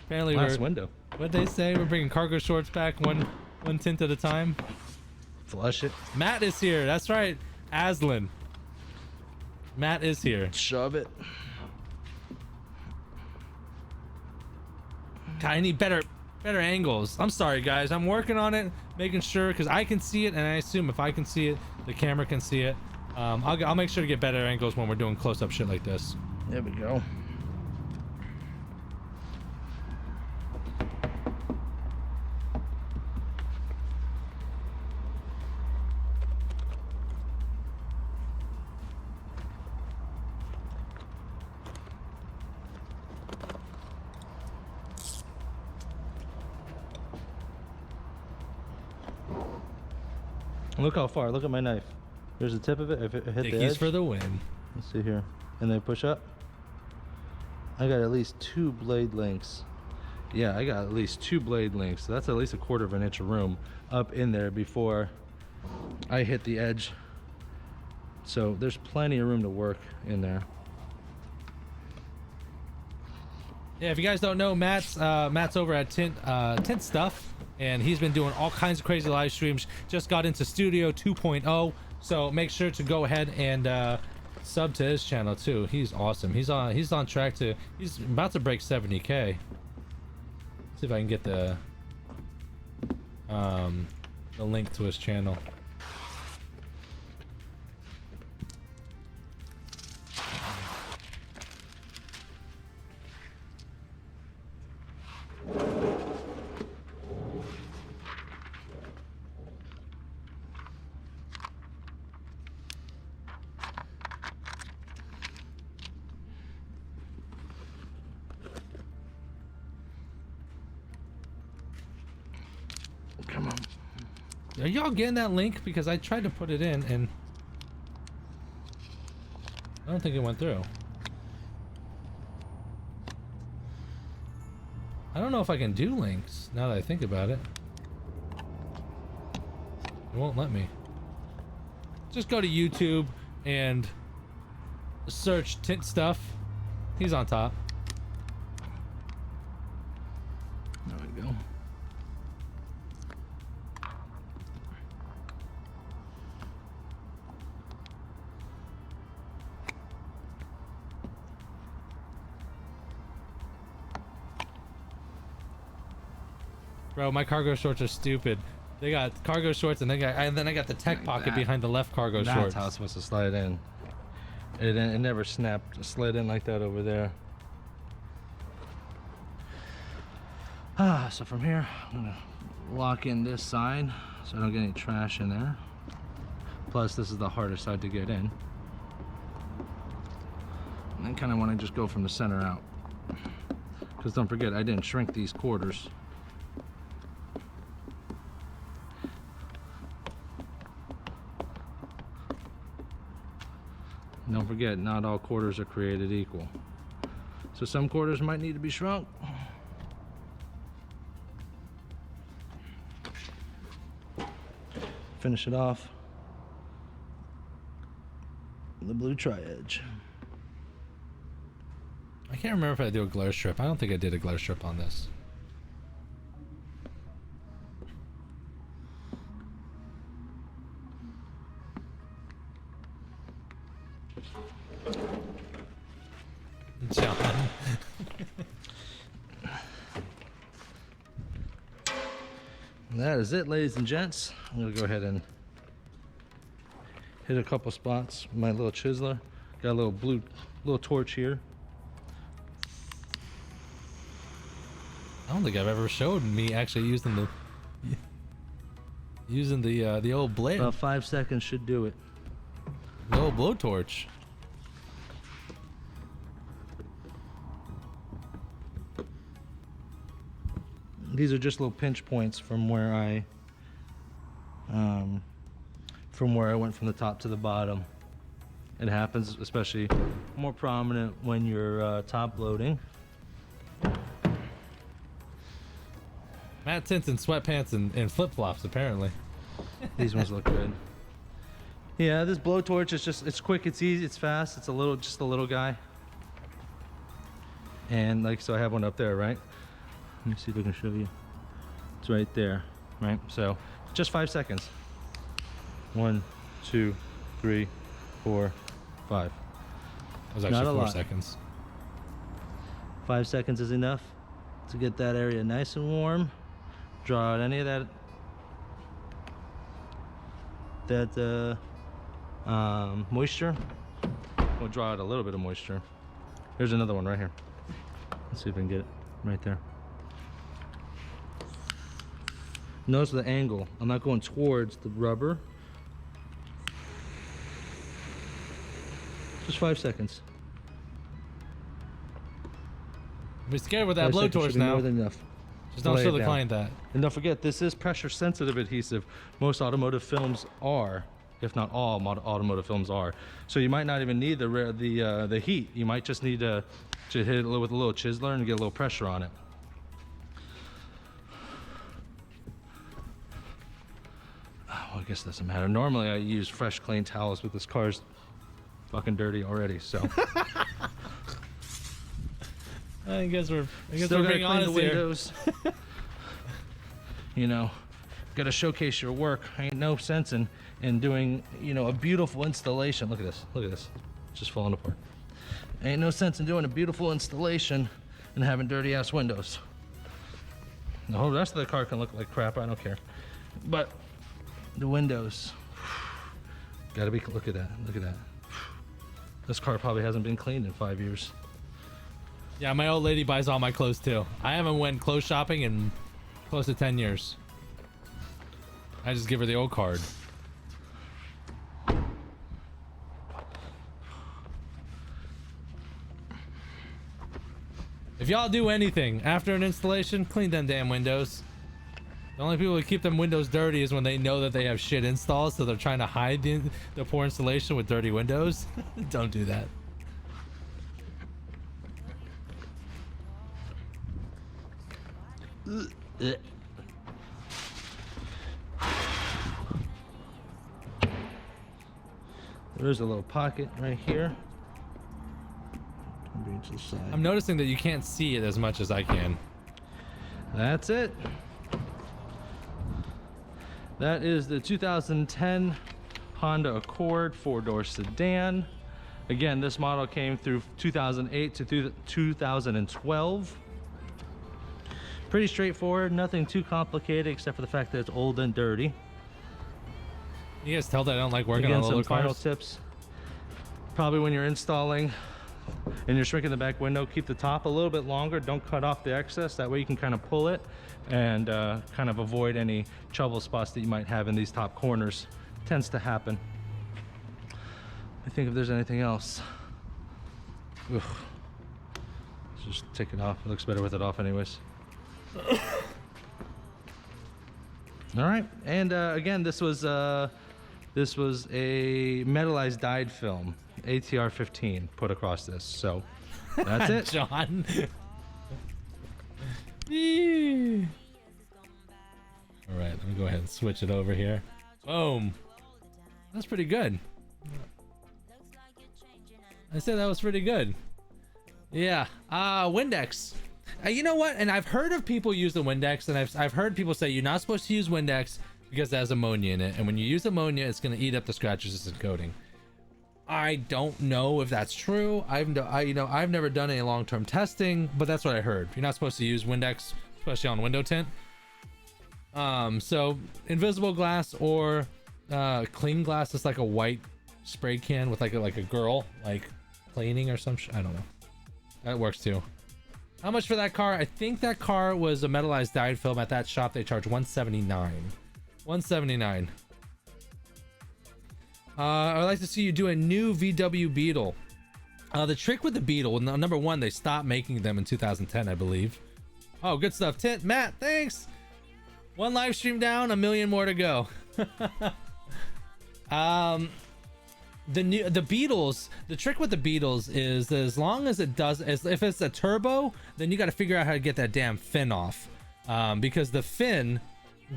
Apparently Glass we're... window. What'd they say? We're bringing cargo shorts back one tint at a time. Flush it. Matt is here. That's right. Aslan. Matt is here. Shove it. God, I need better angles. I'm sorry, guys. I'm working on it, making sure, because I can see it, and I assume if I can see it, the camera can see it. I'll make sure to get better angles when we're doing close-up shit like this. There we go. Look how far. Look at my knife. There's the tip of it. If it hit the Dickies edge. for the win. Let's see here. And then push up. I got at least 2 blade lengths. Yeah, I got at least 2 blade lengths. So that's at least 1/4 inch of room up in there before I hit the edge. So there's plenty of room to work in there. Yeah, if you guys don't know, Matt's over at Tint Stuff, and he's been doing all kinds of crazy live streams. Just got into Studio 2.0, so make sure to go ahead and sub to his channel too. He's awesome. He's on track to. He's about to break 70K. See if I can get the the link to his channel. Come on. Are y'all getting that link? Because I tried to put it in and I don't think it went through. I don't know if I can do links now that I think about it. It won't let me. Just go to YouTube and search Tint Stuff. He's on top. There we go. Bro, my cargo shorts are stupid. They got cargo shorts and then I got the tech Like pocket that. behind the left cargo That's shorts. how it's supposed to slide in. It never snapped, it slid in like that over there. So from here, I'm gonna lock in this side so I don't get any trash in there. Plus, this is the hardest side to get in. And then kind of want to just go from the center out. Because don't forget, I didn't shrink these quarters. Don't forget, not all quarters are created equal. So some quarters might need to be shrunk. Finish it off. The blue tri-edge. I can't remember if I do a glare strip. I don't think I did a glare strip on this. John. And that is it, ladies and gents. I'm gonna go ahead and hit a couple spots with my little chiseler. Got a little torch here. I don't think I've ever showed me actually using the old blade, About 5 seconds should do it. the old blowtorch. These are just little pinch points from where I went from the top to the bottom. It happens especially more prominent when you're top loading. Matt tints in sweatpants and flip-flops apparently. These ones look good. Yeah, this blowtorch is it's quick, it's easy, it's fast, it's just a little guy. And like, so I have one up there, right? Let me see if I can show you. It's right there, right? So just 5 seconds. 1, 2, 3, 4, 5. That was Not actually a 4 lot. seconds. 5 seconds is enough to get that area nice and warm. Draw out any of that moisture. We'll draw out a little bit of moisture. Here's another one right here. Let's see if I can get it right there. Notice the angle. I'm not going towards the rubber. Just 5 seconds. I'm scared with that 5 seconds blowtorch should be now. more than enough. Just don't Lay show it the down. client that. And don't forget, this is pressure sensitive adhesive. Most automotive films are, if not all automotive films are. So you might not even need the heat. You might just need to hit it with a little chiseler and get a little pressure on it. Well, I guess it doesn't matter. Normally I use fresh clean towels, but this car's fucking dirty already, so. I guess we're Still gotta being clean the honest here. windows. You know, gotta showcase your work. Ain't no sense in doing, you know, a beautiful installation. Look at this, it's just falling apart. Ain't no sense in doing a beautiful installation and having dirty ass windows. The whole rest of the car can look like crap, I don't care. But the windows, gotta be, look at that, look at that. This car probably hasn't been cleaned in 5 years. Yeah, my old lady buys all my clothes too. I haven't went clothes shopping in close to 10 years. I just give her the old card. If y'all do anything after an installation, clean them damn windows. The only people who keep them windows dirty is when they know that they have shit installed, so they're trying to hide the poor installation with dirty windows. Don't do that. There's a little pocket right here. I'm noticing that you can't see it as much as I can. That's it. That is the 2010 Honda Accord 4-door sedan. Again, this model came through 2008 to 2012. Pretty straightforward, nothing too complicated except for the fact that it's old and dirty. You guys tell that I don't like working Again, on some little final cars. tips. Probably when you're installing and you're shrinking the back window, keep the top a little bit longer. Don't cut off the excess. That way you can kind of pull it and kind of avoid any trouble spots that you might have in these top corners. Tends to happen. I think if there's anything else. Ugh. Let's just take it off. It looks better with it off anyways. All right, and again, this was a metallized dyed film, ATR 15 put across this. So that's it. John. All right, let me go ahead and switch it over here. Boom. That's pretty good. I said that was pretty good. Yeah. Windex. You know what? And I've heard of people use the Windex, and I've heard people say you're not supposed to use Windex because it has ammonia in it, and when you use ammonia, it's going to eat up the scratch-resistant coating. I don't know if that's true. I've never done any long-term testing, but that's what I heard. You're not supposed to use Windex, especially on window tint. So invisible glass or clean glass is like a white spray can with like a girl like cleaning or some I don't know. That works too. How much for that car? I think that car was a metallized dyed film. At that shop they charge $179. $179. I'd like to see you do a new VW Beetle. The trick with the Beetle, number one, they stopped making them in 2010, I believe. Oh, good stuff. Tint, Matt, thanks. One live stream down, a million more to go. The Beetles, the trick with the Beetles is that as long as it does, if it's a turbo, then you got to figure out how to get that damn fin off, because the fin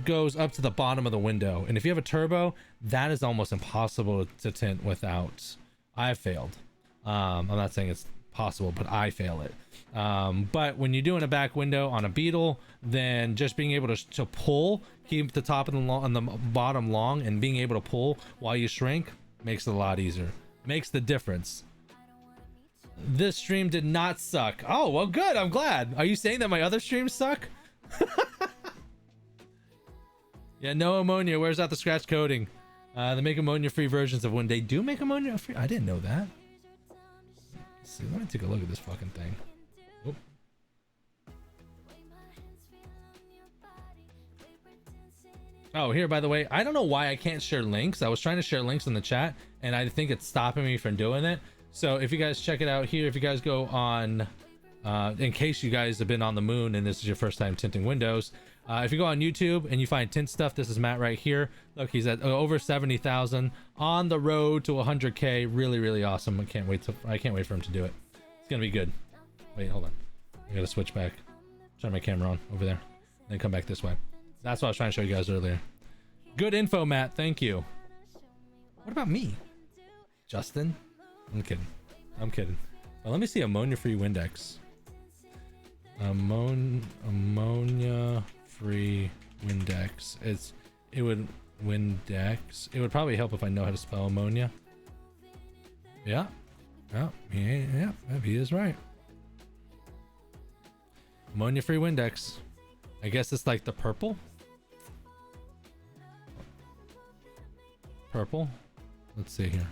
goes up to the bottom of the window, and if you have a turbo, that is almost impossible to tint without. I failed. I'm not saying it's possible, but I fail it. But when you're doing a back window on a Beetle, then just being able to pull, keep the top and the bottom long, and being able to pull while you shrink makes it a lot easier. Makes the difference. This stream did not suck. Oh, well, good. I'm glad. Are you saying that my other streams suck? Yeah, no ammonia. Where's out the scratch coating? They make ammonia-free versions of when they do make ammonia-free. I didn't know that. Let's see. Let me take a look at this fucking thing. Oop. Oh, here, by the way, I don't know why I can't share links. I was trying to share links in the chat, and I think it's stopping me from doing it. So if you guys check it out here, if you guys go on, in case you guys have been on the moon and this is your first time tinting windows, if you go on YouTube and you find tint stuff, this is Matt right here. Look, he's at over 70,000 on the road to 100K. Really, really awesome. I can't wait for him to do it. It's gonna be good. Wait, hold on. I gotta switch back. Turn my camera on over there, then come back this way. That's what I was trying to show you guys earlier. Good info, Matt. Thank you. What about me? Justin? I'm kidding. I'm kidding. Well, let me see ammonia-free Windex. Ammonia-free Windex. It would Windex. It would probably help if I know how to spell ammonia. Yeah. Yeah. Yeah. He is right. Ammonia-free Windex. I guess it's like the purple. purple. Let's see here.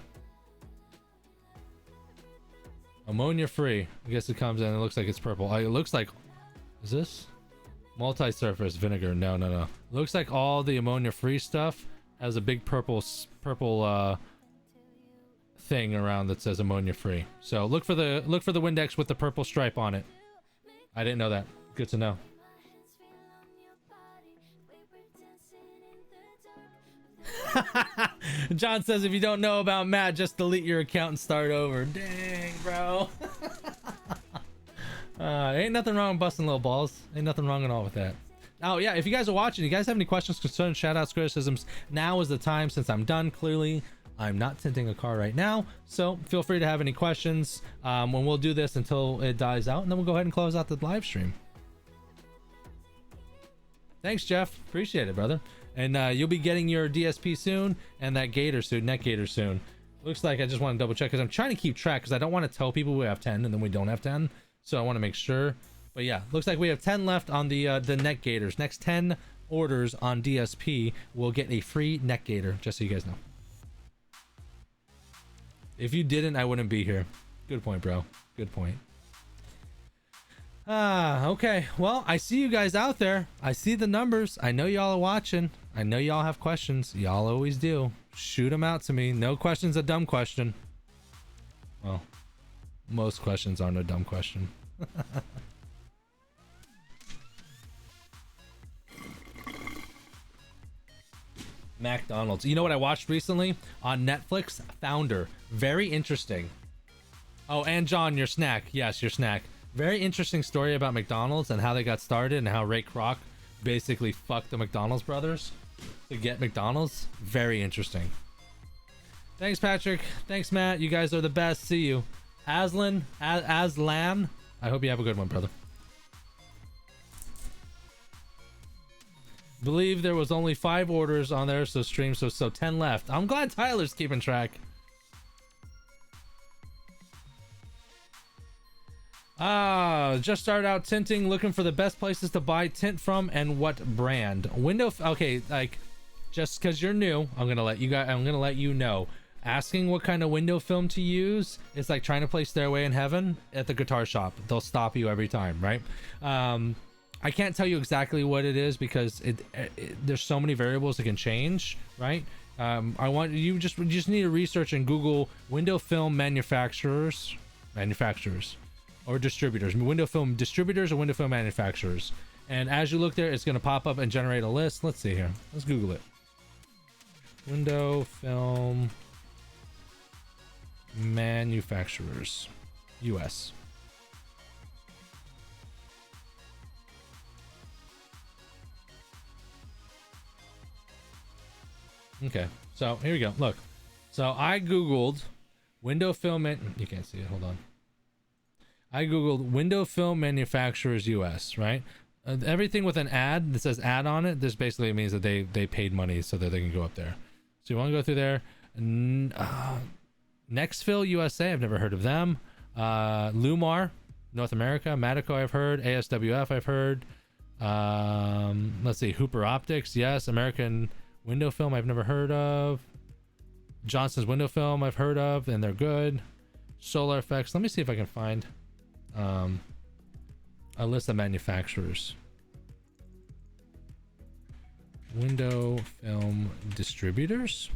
Ammonia free. I guess it comes in. It looks like it's purple. It looks like. Is this multi-surface vinegar? No, no, no. Looks like all the ammonia free stuff has a big purple thing around that says ammonia free. So look for the Windex with the purple stripe on it. I didn't know that. Good to know. John says if you don't know about Matt, just delete your account and start over. Dang, bro. Ain't nothing wrong with busting little balls. Ain't nothing wrong at all with that. Oh yeah, if you guys are watching, you guys have any questions, concerns, shoutouts, criticisms, now is the time. Since I'm done, clearly I'm not tinting a car right now, so feel free to have any questions when we'll do this until it dies out, and then we'll go ahead and close out the live stream. Thanks, Jeff. Appreciate it, brother. And you'll be getting your DSP soon, and that gator soon, neck gator soon. Looks like I just want to double check because I'm trying to keep track because I don't want to tell people we have 10 and then we don't have 10. So I want to make sure. But yeah, looks like we have 10 left on the neck gators. Next 10 orders on DSP will get a free neck gator, just so you guys know. If you didn't, I wouldn't be here. Good point, bro. Good point. Okay. Well, I see you guys out there. I see the numbers. I know y'all are watching. I know y'all have questions. Y'all always do. Shoot them out to me. No question's a dumb question. Well, most questions aren't a dumb question. McDonald's. You know what I watched recently on Netflix? Founder. Very interesting. Oh, and John, your snack. Yes, your snack. Very interesting story about McDonald's and how they got started and how Ray Kroc basically fucked the McDonald's brothers to get McDonald's. Very interesting. Thanks, Patrick. Thanks, Matt. You guys are the best. See you. Aslan. I hope you have a good one, brother. Believe there was only 5 orders on there, so 10 left. I'm glad Tyler's keeping track. Just started out tinting, looking for the best places to buy tint from and what brand. Okay, like, just because you're new, I'm gonna let you know. Asking what kind of window film to use is like trying to play Stairway in Heaven at the guitar shop. They'll stop you every time, right? I can't tell you exactly what it is because there's so many variables that can change, right? You just need to research and Google window film manufacturers or distributors, window film distributors or window film manufacturers. And as you look there, it's going to pop up and generate a list. Let's see here. Let's Google it. Window film manufacturers, US. Okay, so here we go. Look, so I Googled window film. You can't see it. Hold on. I Googled window film manufacturers US, right? Everything with an ad that says ad on it, this basically means that they paid money so that they can go up there. So you want to go through there. Nextfill USA, I've never heard of them. Lumar, North America. Matico, I've heard. ASWF, I've heard. Let's see. Hooper Optics, yes. American Window Film, I've never heard of. Johnson's Window Film, I've heard of, and they're good. Solar Effects. Let me see if I can find a list of manufacturers. Window film distributors.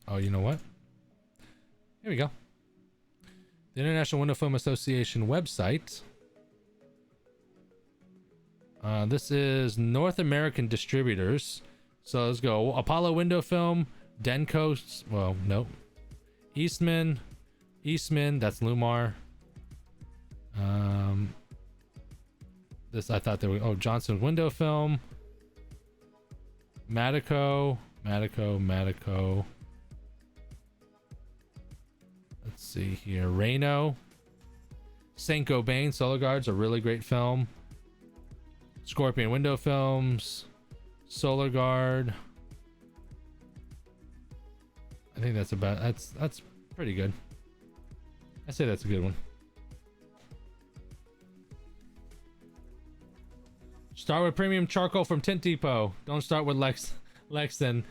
Oh, you know what? Here we go. The International Window Film Association website. This is North American distributors. So let's go. Apollo Window Film, Denko. Well, nope. Eastman, that's Lumar. This I thought they were. Oh, Johnson Window Film. Matico. Let's see here. Reno. Saint Gobain Solar Guard's a really great film. Scorpion Window Films. Solar Guard. I think that's pretty good. I say that's a good one. Start with premium charcoal from Tint Depot. Don't start with Lexington.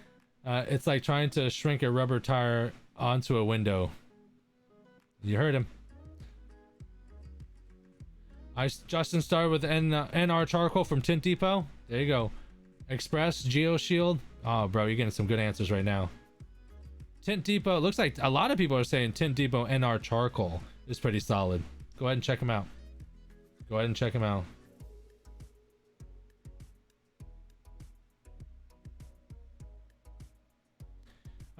It's like trying to shrink a rubber tire onto a window. You heard him. Justin started with NR charcoal from Tint Depot. There you go. Express Geo Shield. Oh, bro, you're getting some good answers right now. Tint Depot. Looks like a lot of people are saying Tint Depot NR charcoal is pretty solid. Go ahead and check them out. Go ahead and check them out.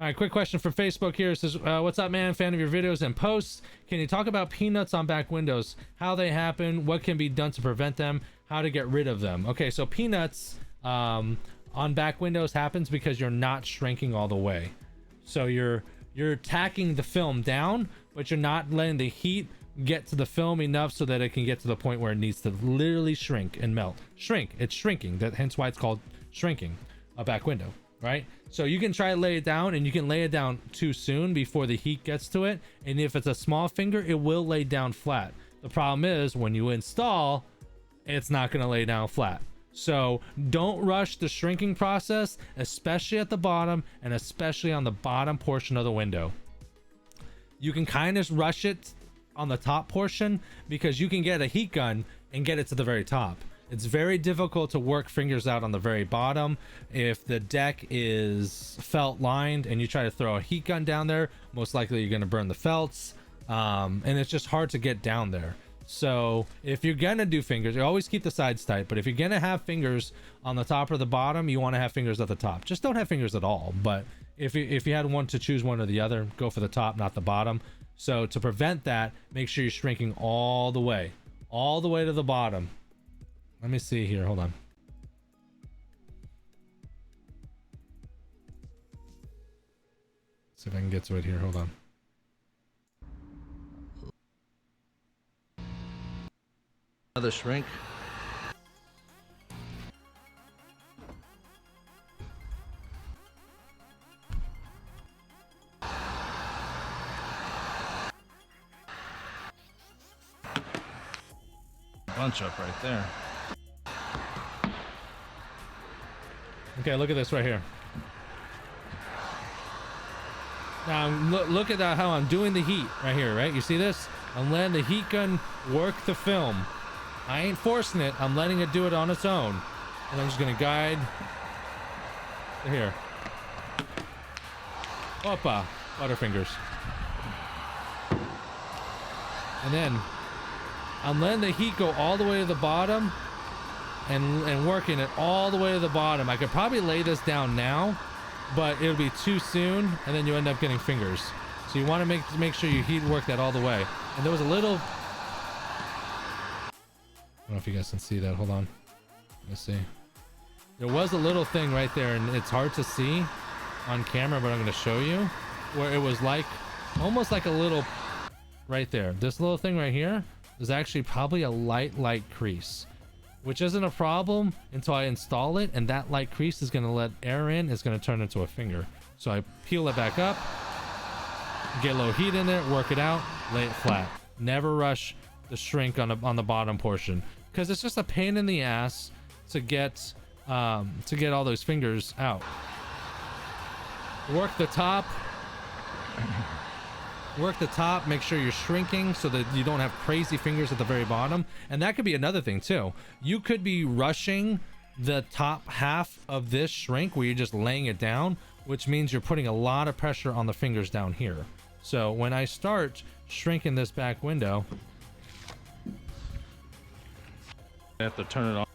All right, quick question from Facebook here. It says, what's up, man? Fan of your videos and posts. Can you talk about peanuts on back windows? How they happen? What can be done to prevent them? How to get rid of them? Okay, so peanuts on back windows happens because you're not shrinking all the way. So you're tacking the film down, but you're not letting the heat get to the film enough so that it can get to the point where it needs to literally shrink and melt. Shrink. It's shrinking. Hence why it's called shrinking a back window. Right? So you can try to lay it down, and you can lay it down too soon before the heat gets to it. And if it's a small finger, it will lay down flat. The problem is when you install, it's not going to lay down flat. So don't rush the shrinking process, especially at the bottom and especially on the bottom portion of the window. You can kind of rush it on the top portion because you can get a heat gun and get it to the very top. It's very difficult to work fingers out on the very bottom. If the deck is felt lined and you try to throw a heat gun down there, most likely you're going to burn the felts. And it's just hard to get down there. So if you're going to do fingers, you always keep the sides tight. But if you're going to have fingers on the top or the bottom, you want to have fingers at the top. Just don't have fingers at all. But if you had one to choose one or the other, go for the top, not the bottom. So to prevent that, make sure you're shrinking all the way to the bottom. Let me see here. Hold on. See if I can get to it here. Hold on. Another shrink. Bunch up right there. Okay, look at this right here. Now look at that, how I'm doing the heat right here, right? You see this? I'm letting the heat gun work the film. I ain't forcing it. I'm letting it do it on its own. And I'm just gonna guide here. Opa, butterfingers. And then I'm letting the heat go all the way to the bottom and working it all the way to the bottom. I could probably lay this down now, but it'll be too soon, and then you end up getting fingers. So you want to make sure you heat work that all the way. And there was a little, I don't know if you guys can see that. Hold on. Let's see. There was a little thing right there, and it's hard to see on camera, but I'm going to show you, where it was like almost like a little right there. This little thing right here is actually probably a light crease, which isn't a problem until I install it, and that light crease is going to let air in. It's going to turn into a finger. So I peel it back up, get a little heat in there, work it out, lay it flat. Never rush the shrink on the bottom portion, because it's just a pain in the ass to get all those fingers out. Work the top. Work the top, make sure you're shrinking so that you don't have crazy fingers at the very bottom. And that could be another thing too. You could be rushing the top half of this shrink where you're just laying it down, which means you're putting a lot of pressure on the fingers down here. So when I start shrinking this back window, I have to turn it off.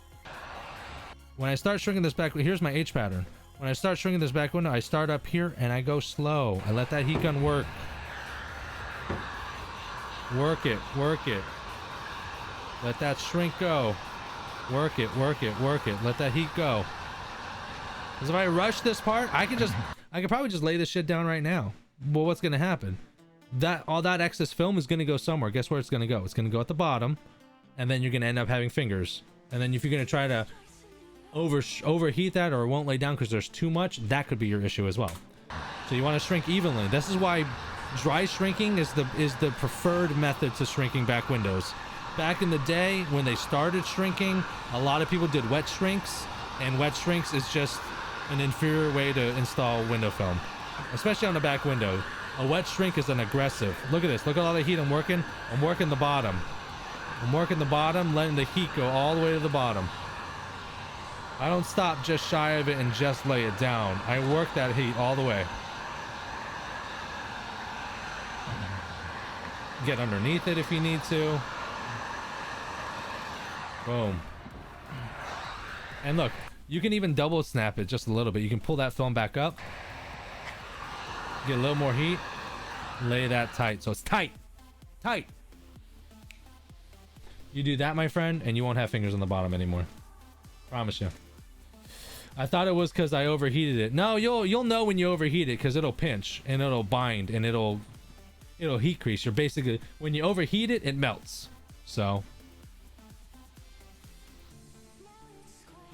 when I start shrinking this back, here's my H pattern. When I start shrinking this back window, I start up here and I go slow. I let that heat gun work. Work it. Let that shrink go. Work it. Let that heat go. Because if I rush this part, I could probably just lay this shit down right now. Well, what's gonna happen? All that excess film is gonna go somewhere. Guess where it's gonna go? It's gonna go at the bottom, and then you're gonna end up having fingers. And then if you're gonna try to overheat that, or it won't lay down because there's too much, that could be your issue as well. So you want to shrink evenly. This is why dry shrinking is the preferred method to shrinking back windows. Back in the day when they started shrinking, a lot of people did wet shrinks, and wet shrinks is just an inferior way to install window film, especially on the back window. A wet shrink is an aggressive. Look at this. Look at all the heat I'm working. I'm working the bottom. I'm working the bottom, letting the heat go all the way to the bottom. I don't stop just shy of it and just lay it down. I work that heat all the way. Get underneath it if you need to. Boom. And look, you can even double snap it just a little bit. You can pull that film back up, get a little more heat, lay that tight. So it's tight. You do that, my friend, and you won't have fingers on the bottom anymore. Promise you. I thought it was because I overheated it. No, you'll know when you overheat it, because it'll pinch and it'll bind and it'll heat crease. You're basically, when you overheat it, it melts. So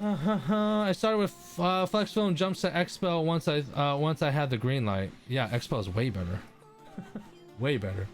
I started with Flex Film, jumps to Expo once I had the green light. Yeah, Expo is way better. Way better.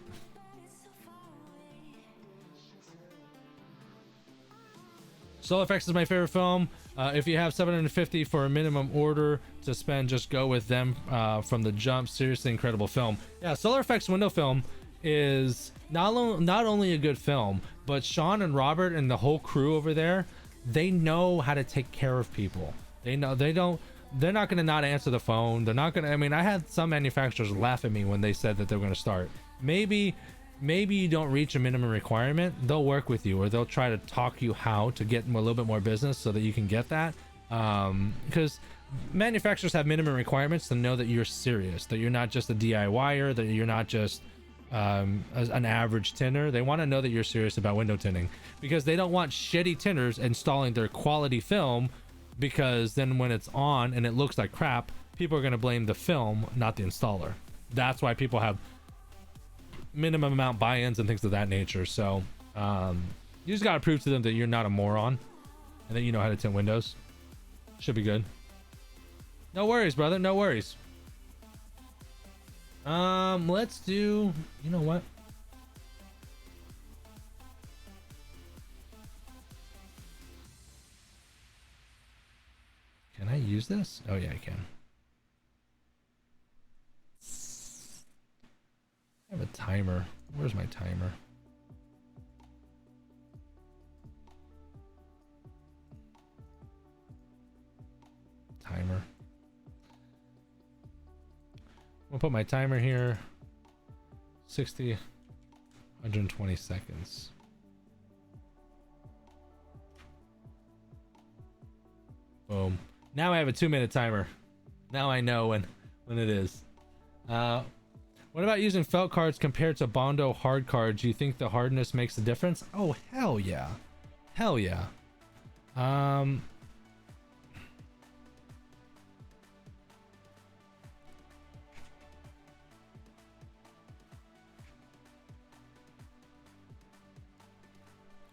Solar Effects is my favorite film. If you have $750 for a minimum order to spend, just go with them from the jump. Seriously incredible film. Yeah, Solar Effects window film is not only a good film, but Sean and Robert and the whole crew over there, they know how to take care of people. They're not going to not answer the phone. They're not going to, I mean, I had some manufacturers laugh at me when they said that they're going to start. Maybe you don't reach a minimum requirement, they'll work with you, or they'll try to talk you how to get a little bit more business so that you can get that. Because manufacturers have minimum requirements to know that you're serious, that you're not just a DIYer, that you're not just an average tinter. They want to know that you're serious about window tinting, because they don't want shitty tinters installing their quality film, because then when it's on and it looks like crap, people are going to blame the film, not the installer. That's why people have minimum amount buy-ins and things of that nature. So you just got to prove to them that you're not a moron and that you know how to tint windows. Should be good. No worries, brother, no worries. Let's do, you know what, can I use this? Oh yeah, I can. I have a timer. Where's my timer? Timer. I'll put my timer here. 60, 120 seconds. Boom. Now I have a 2-minute timer. Now I know when it is. What about using felt cards compared to Bondo hard cards? Do you think the hardness makes a difference? Oh, hell yeah. Hell yeah.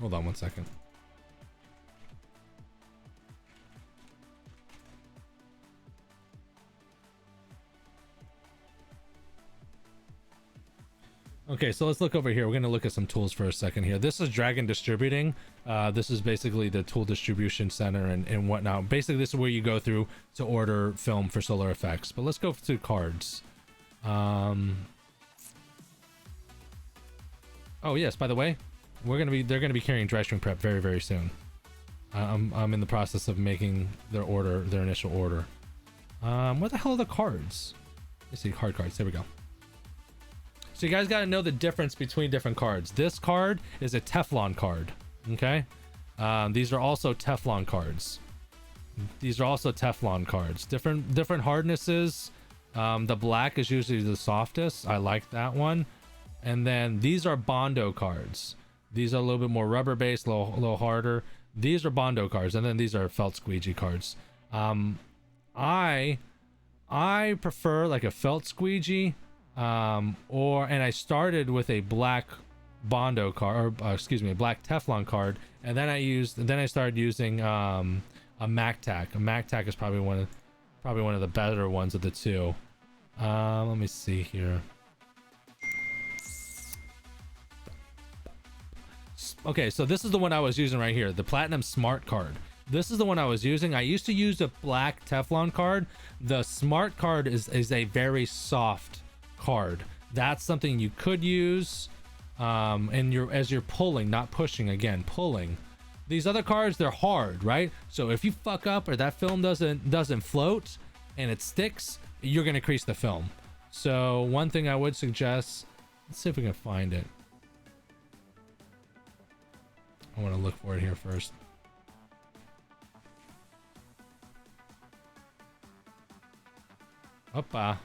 Hold on one second. Okay, so let's look over here. We're going to look at some tools for a second here. This is Dragon Distributing. This is basically the tool distribution center and whatnot. Basically, this is where you go through to order film for solar effects. But let's go to cards. Oh yes, by the way, they're gonna be carrying dry shrink prep very, very soon. I'm in the process of making their initial order. Where the hell are the cards? Let's see, card cards. There we go. So you guys got to know the difference between different cards. This card is a Teflon card. Okay. These are also Teflon cards. Different hardnesses. The black is usually the softest. I like that one. And then these are Bondo cards. These are a little bit more rubber based, a little harder. These are Bondo cards, and then these are felt squeegee cards. I prefer like a felt squeegee, and I started with a black Bondo card, or a black Teflon card, and then I started using a MacTac. A MacTac is probably one of the better ones of the two. Let me see here. okay, so this is the one I was using right here, the Platinum Smart card. This is the one I was using. I used to use a black Teflon card. The Smart card is a very soft card. That's something you could use, and as you're pulling, not pushing, again, pulling. These other cards, they're hard, right? So if you fuck up or that film doesn't float and it sticks, you're gonna crease the film. So one thing I would suggest, let's see if we can find it. I want to look for it here first. Oppa.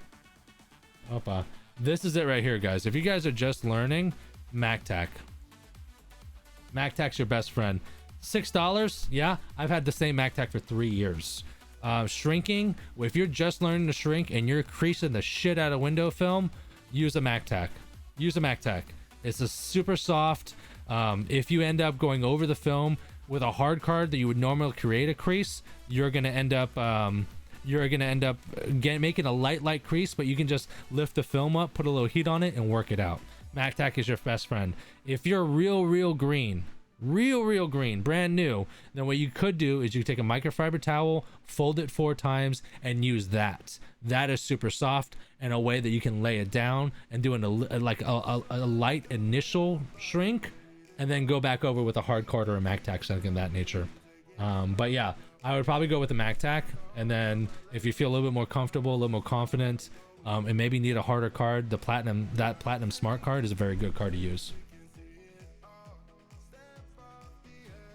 This is it right here, guys. If you guys are just learning, MacTac. MacTac's your best friend. $6. Yeah, I've had the same MacTac for 3 years. Shrinking, if you're just learning to shrink and you're creasing the shit out of window film, use a MacTac. Use a MacTac. It's a super soft. If you end up going over the film with a hard card that you would normally create a crease, you're gonna end up making a light crease, but you can just lift the film up, put a little heat on it, and work it out. MacTac is your best friend. If you're real green, brand new, then what you could do is you take a microfiber towel, fold it 4 times, and use that. That is super soft and a way that you can lay it down and do a light initial shrink, and then go back over with a hard card or a MacTac, something of that nature. But yeah, I would probably go with the MacTac, and then if you feel a little bit more comfortable, a little more confident, and maybe need a harder card, that Platinum Smart card is a very good card to use.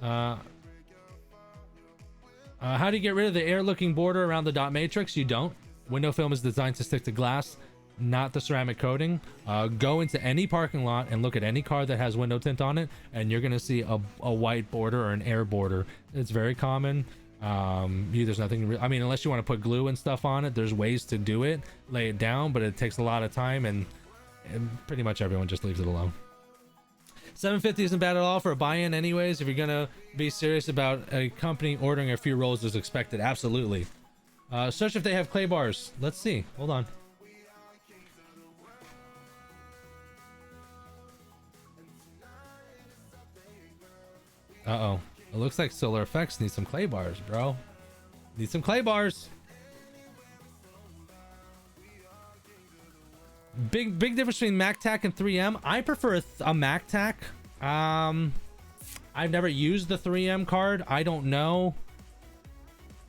How do you get rid of the air looking border around the dot matrix? You don't. Window film is designed to stick to glass, not the ceramic coating. Go into any parking lot and look at any car that has window tint on it, and you're gonna see a white border or an air border. It's very common. There's nothing, I mean, unless you want to put glue and stuff on it, there's ways to do it, lay it down, but it takes a lot of time, and pretty much everyone just leaves it alone. $7.50 isn't bad at all for a buy-in anyways. If you're gonna be serious about a company ordering a few rolls as expected, absolutely. Search if they have clay bars. Let's see, hold on. Uh-oh, it looks like Solar Effects needs some clay bars, bro. Need some clay bars. Big difference between MacTac and 3M. I prefer a MacTac. I've never used the 3M card. I don't know.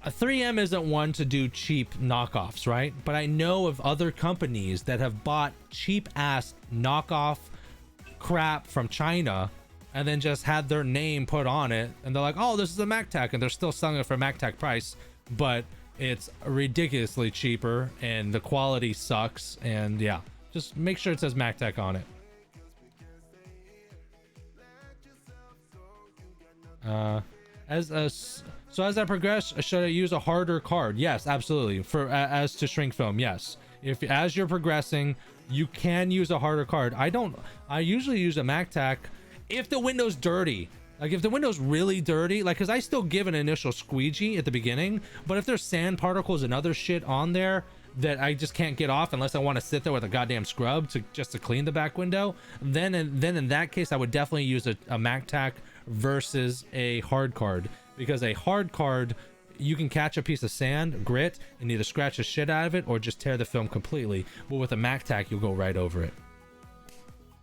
A 3M isn't one to do cheap knockoffs, right? But I know of other companies that have bought cheap ass knockoff crap from China and then just had their name put on it, and they're like, oh, this is a MacTac, and they're still selling it for MacTac price, but it's ridiculously cheaper and the quality sucks. And yeah, just make sure it says MacTac on it. So as I progress, should I use a harder card? Yes, absolutely. As to shrink film, yes. If as you're progressing, you can use a harder card. I usually use a MacTac if the window's dirty. Like if the window's really dirty, like, cause I still give an initial squeegee at the beginning, but if there's sand particles and other shit on there that I just can't get off unless I want to sit there with a goddamn scrub to clean the back window, then in that case I would definitely use a MacTac versus a hard card, because a hard card, you can catch a piece of sand, grit, and either scratch the shit out of it or just tear the film completely. But with a MacTac, you'll go right over it.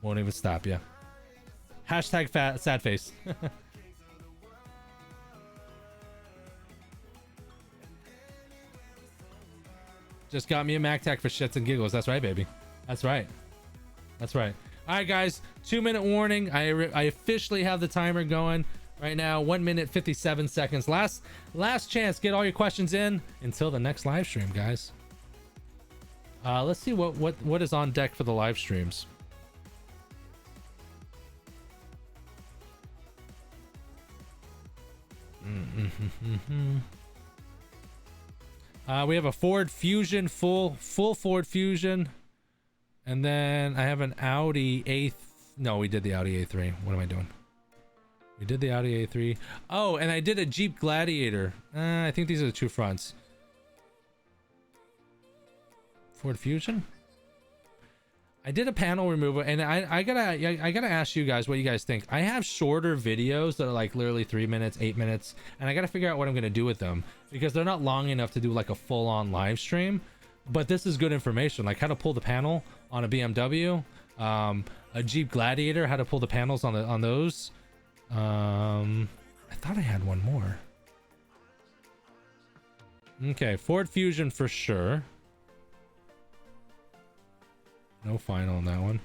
Won't even stop you. Hashtag sad face. Just got me a MacTac for shits and giggles. That's right, baby. That's right. That's right. All right, guys. 2-minute warning. I officially have the timer going right now. 1 minute 57 seconds. Last chance. Get all your questions in until the next live stream, guys. Let's see what is on deck for the live streams. We have a Ford Fusion, full Ford Fusion, and then I have an Audi A. No, we did the Audi A3. What am I doing? We did the Audi A3. Oh, and I did a Jeep Gladiator. I think these are the two fronts. Ford Fusion. I did a panel removal, and I gotta ask you guys what you guys think. I have shorter videos that are like literally 3 minutes, 8 minutes, and I gotta figure out what I'm gonna do with them because they're not long enough to do like a full-on live stream. But this is good information, like how to pull the panel on a BMW, a Jeep Gladiator, how to pull the panels on those. I thought I had one more. Okay, Ford Fusion for sure. No final on that one.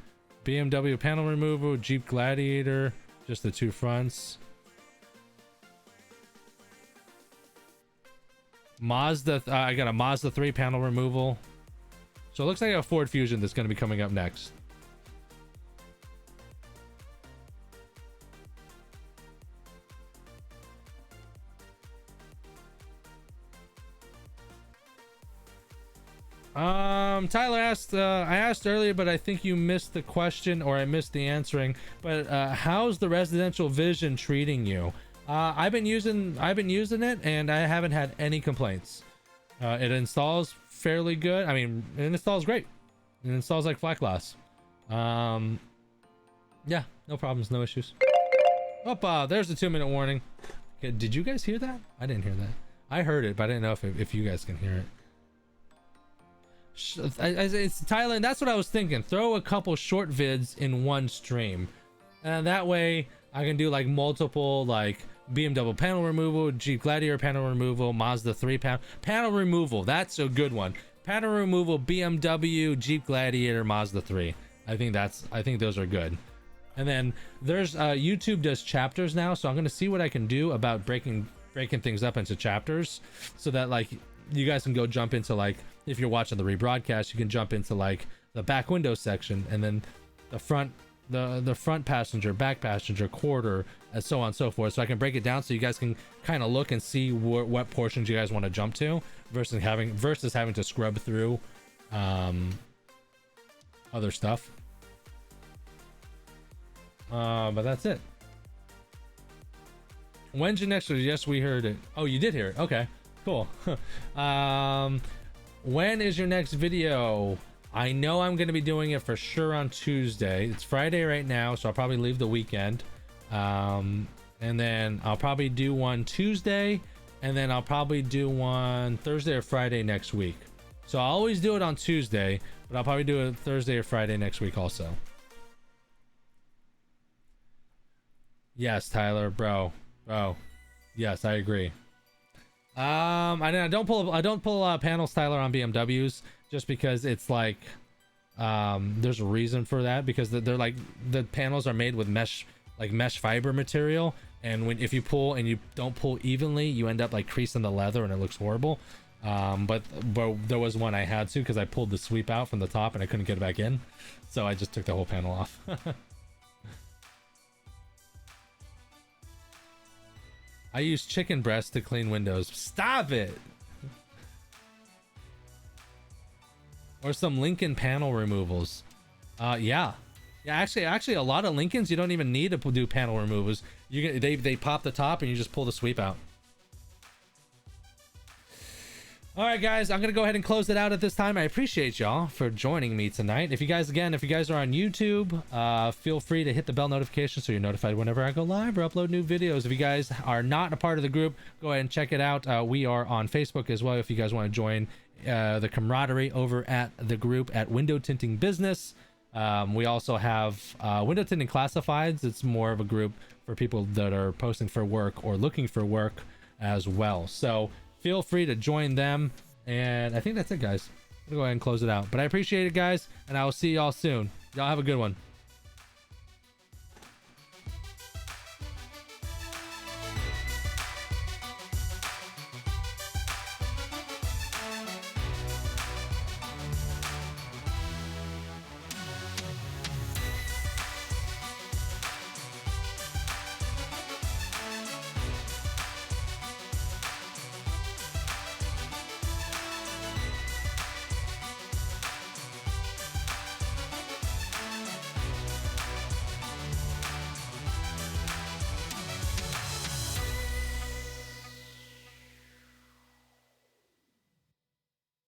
BMW panel removal, Jeep Gladiator, just the two fronts. Mazda, I got a Mazda 3 panel removal. So it looks like a Ford Fusion that's going to be coming up next. Tyler asked, I asked earlier, but I think you missed the question or I missed the answering. But how's the residential vision treating you? I've been using it and I haven't had any complaints. It installs fairly good. I mean, it installs great. It installs like flat glass. Yeah, no problems, no issues. Oh, there's the 2-minute warning. Okay, did you guys hear that? I didn't hear that. I heard it, but I didn't know if you guys can hear it. It's Tyler, and that's what I was thinking. Throw a couple short vids in one stream, and that way I can do like multiple, like BMW panel removal, Jeep Gladiator panel removal, Mazda 3 panel removal. That's a good one. Panel removal, BMW, Jeep Gladiator, Mazda 3. I think those are good. And then there's YouTube does chapters now, so I'm gonna see what I can do about breaking things up into chapters, so that like you guys can go jump into, like, if you're watching the rebroadcast, you can jump into like the back window section, and then the front passenger, back passenger, quarter, and so on and so forth. So I can break it down so you guys can kind of look and see what portions you guys want to jump to versus having to scrub through other stuff. But that's it. When's your next one? Yes, we heard it. Oh, you did hear it. Okay, cool. When is your next video? I know I'm going to be doing it for sure on Tuesday. It's Friday right now, so I'll probably leave the weekend. And then I'll probably do one Tuesday, and then I'll probably do one Thursday or Friday next week. So I'll always do it on Tuesday, but I'll probably do it Thursday or Friday next week also. Yes, Tyler, bro. Yes, I agree. I don't pull panels, Tyler, on BMWs, just because it's like there's a reason for that, because they're like, the panels are made with mesh fiber material, and if you pull and you don't pull evenly, you end up like creasing the leather and it looks horrible. But there was one I had to, because I pulled the sweep out from the top and I couldn't get it back in, so I just took the whole panel off. I use chicken breast to clean windows. Stop it! Or some Lincoln panel removals. Yeah, actually a lot of Lincolns you don't even need to do panel removals. They pop the top and you just pull the sweep out. All right, guys, I'm gonna go ahead and close it out at this time. I appreciate y'all for joining me tonight. If you guys are on YouTube, feel free to hit the bell notification so you're notified whenever I go live or upload new videos. If you guys are not a part of the group, go ahead and check it out. We are on Facebook as well if you guys want to join the camaraderie over at the group at Window Tinting Business. We also have Window Tinting Classifieds. It's more of a group for people that are posting for work or looking for work as well. So feel free to join them. And I think that's it, guys. I'm gonna go ahead and close it out. But I appreciate it, guys, and I will see y'all soon. Y'all have a good one.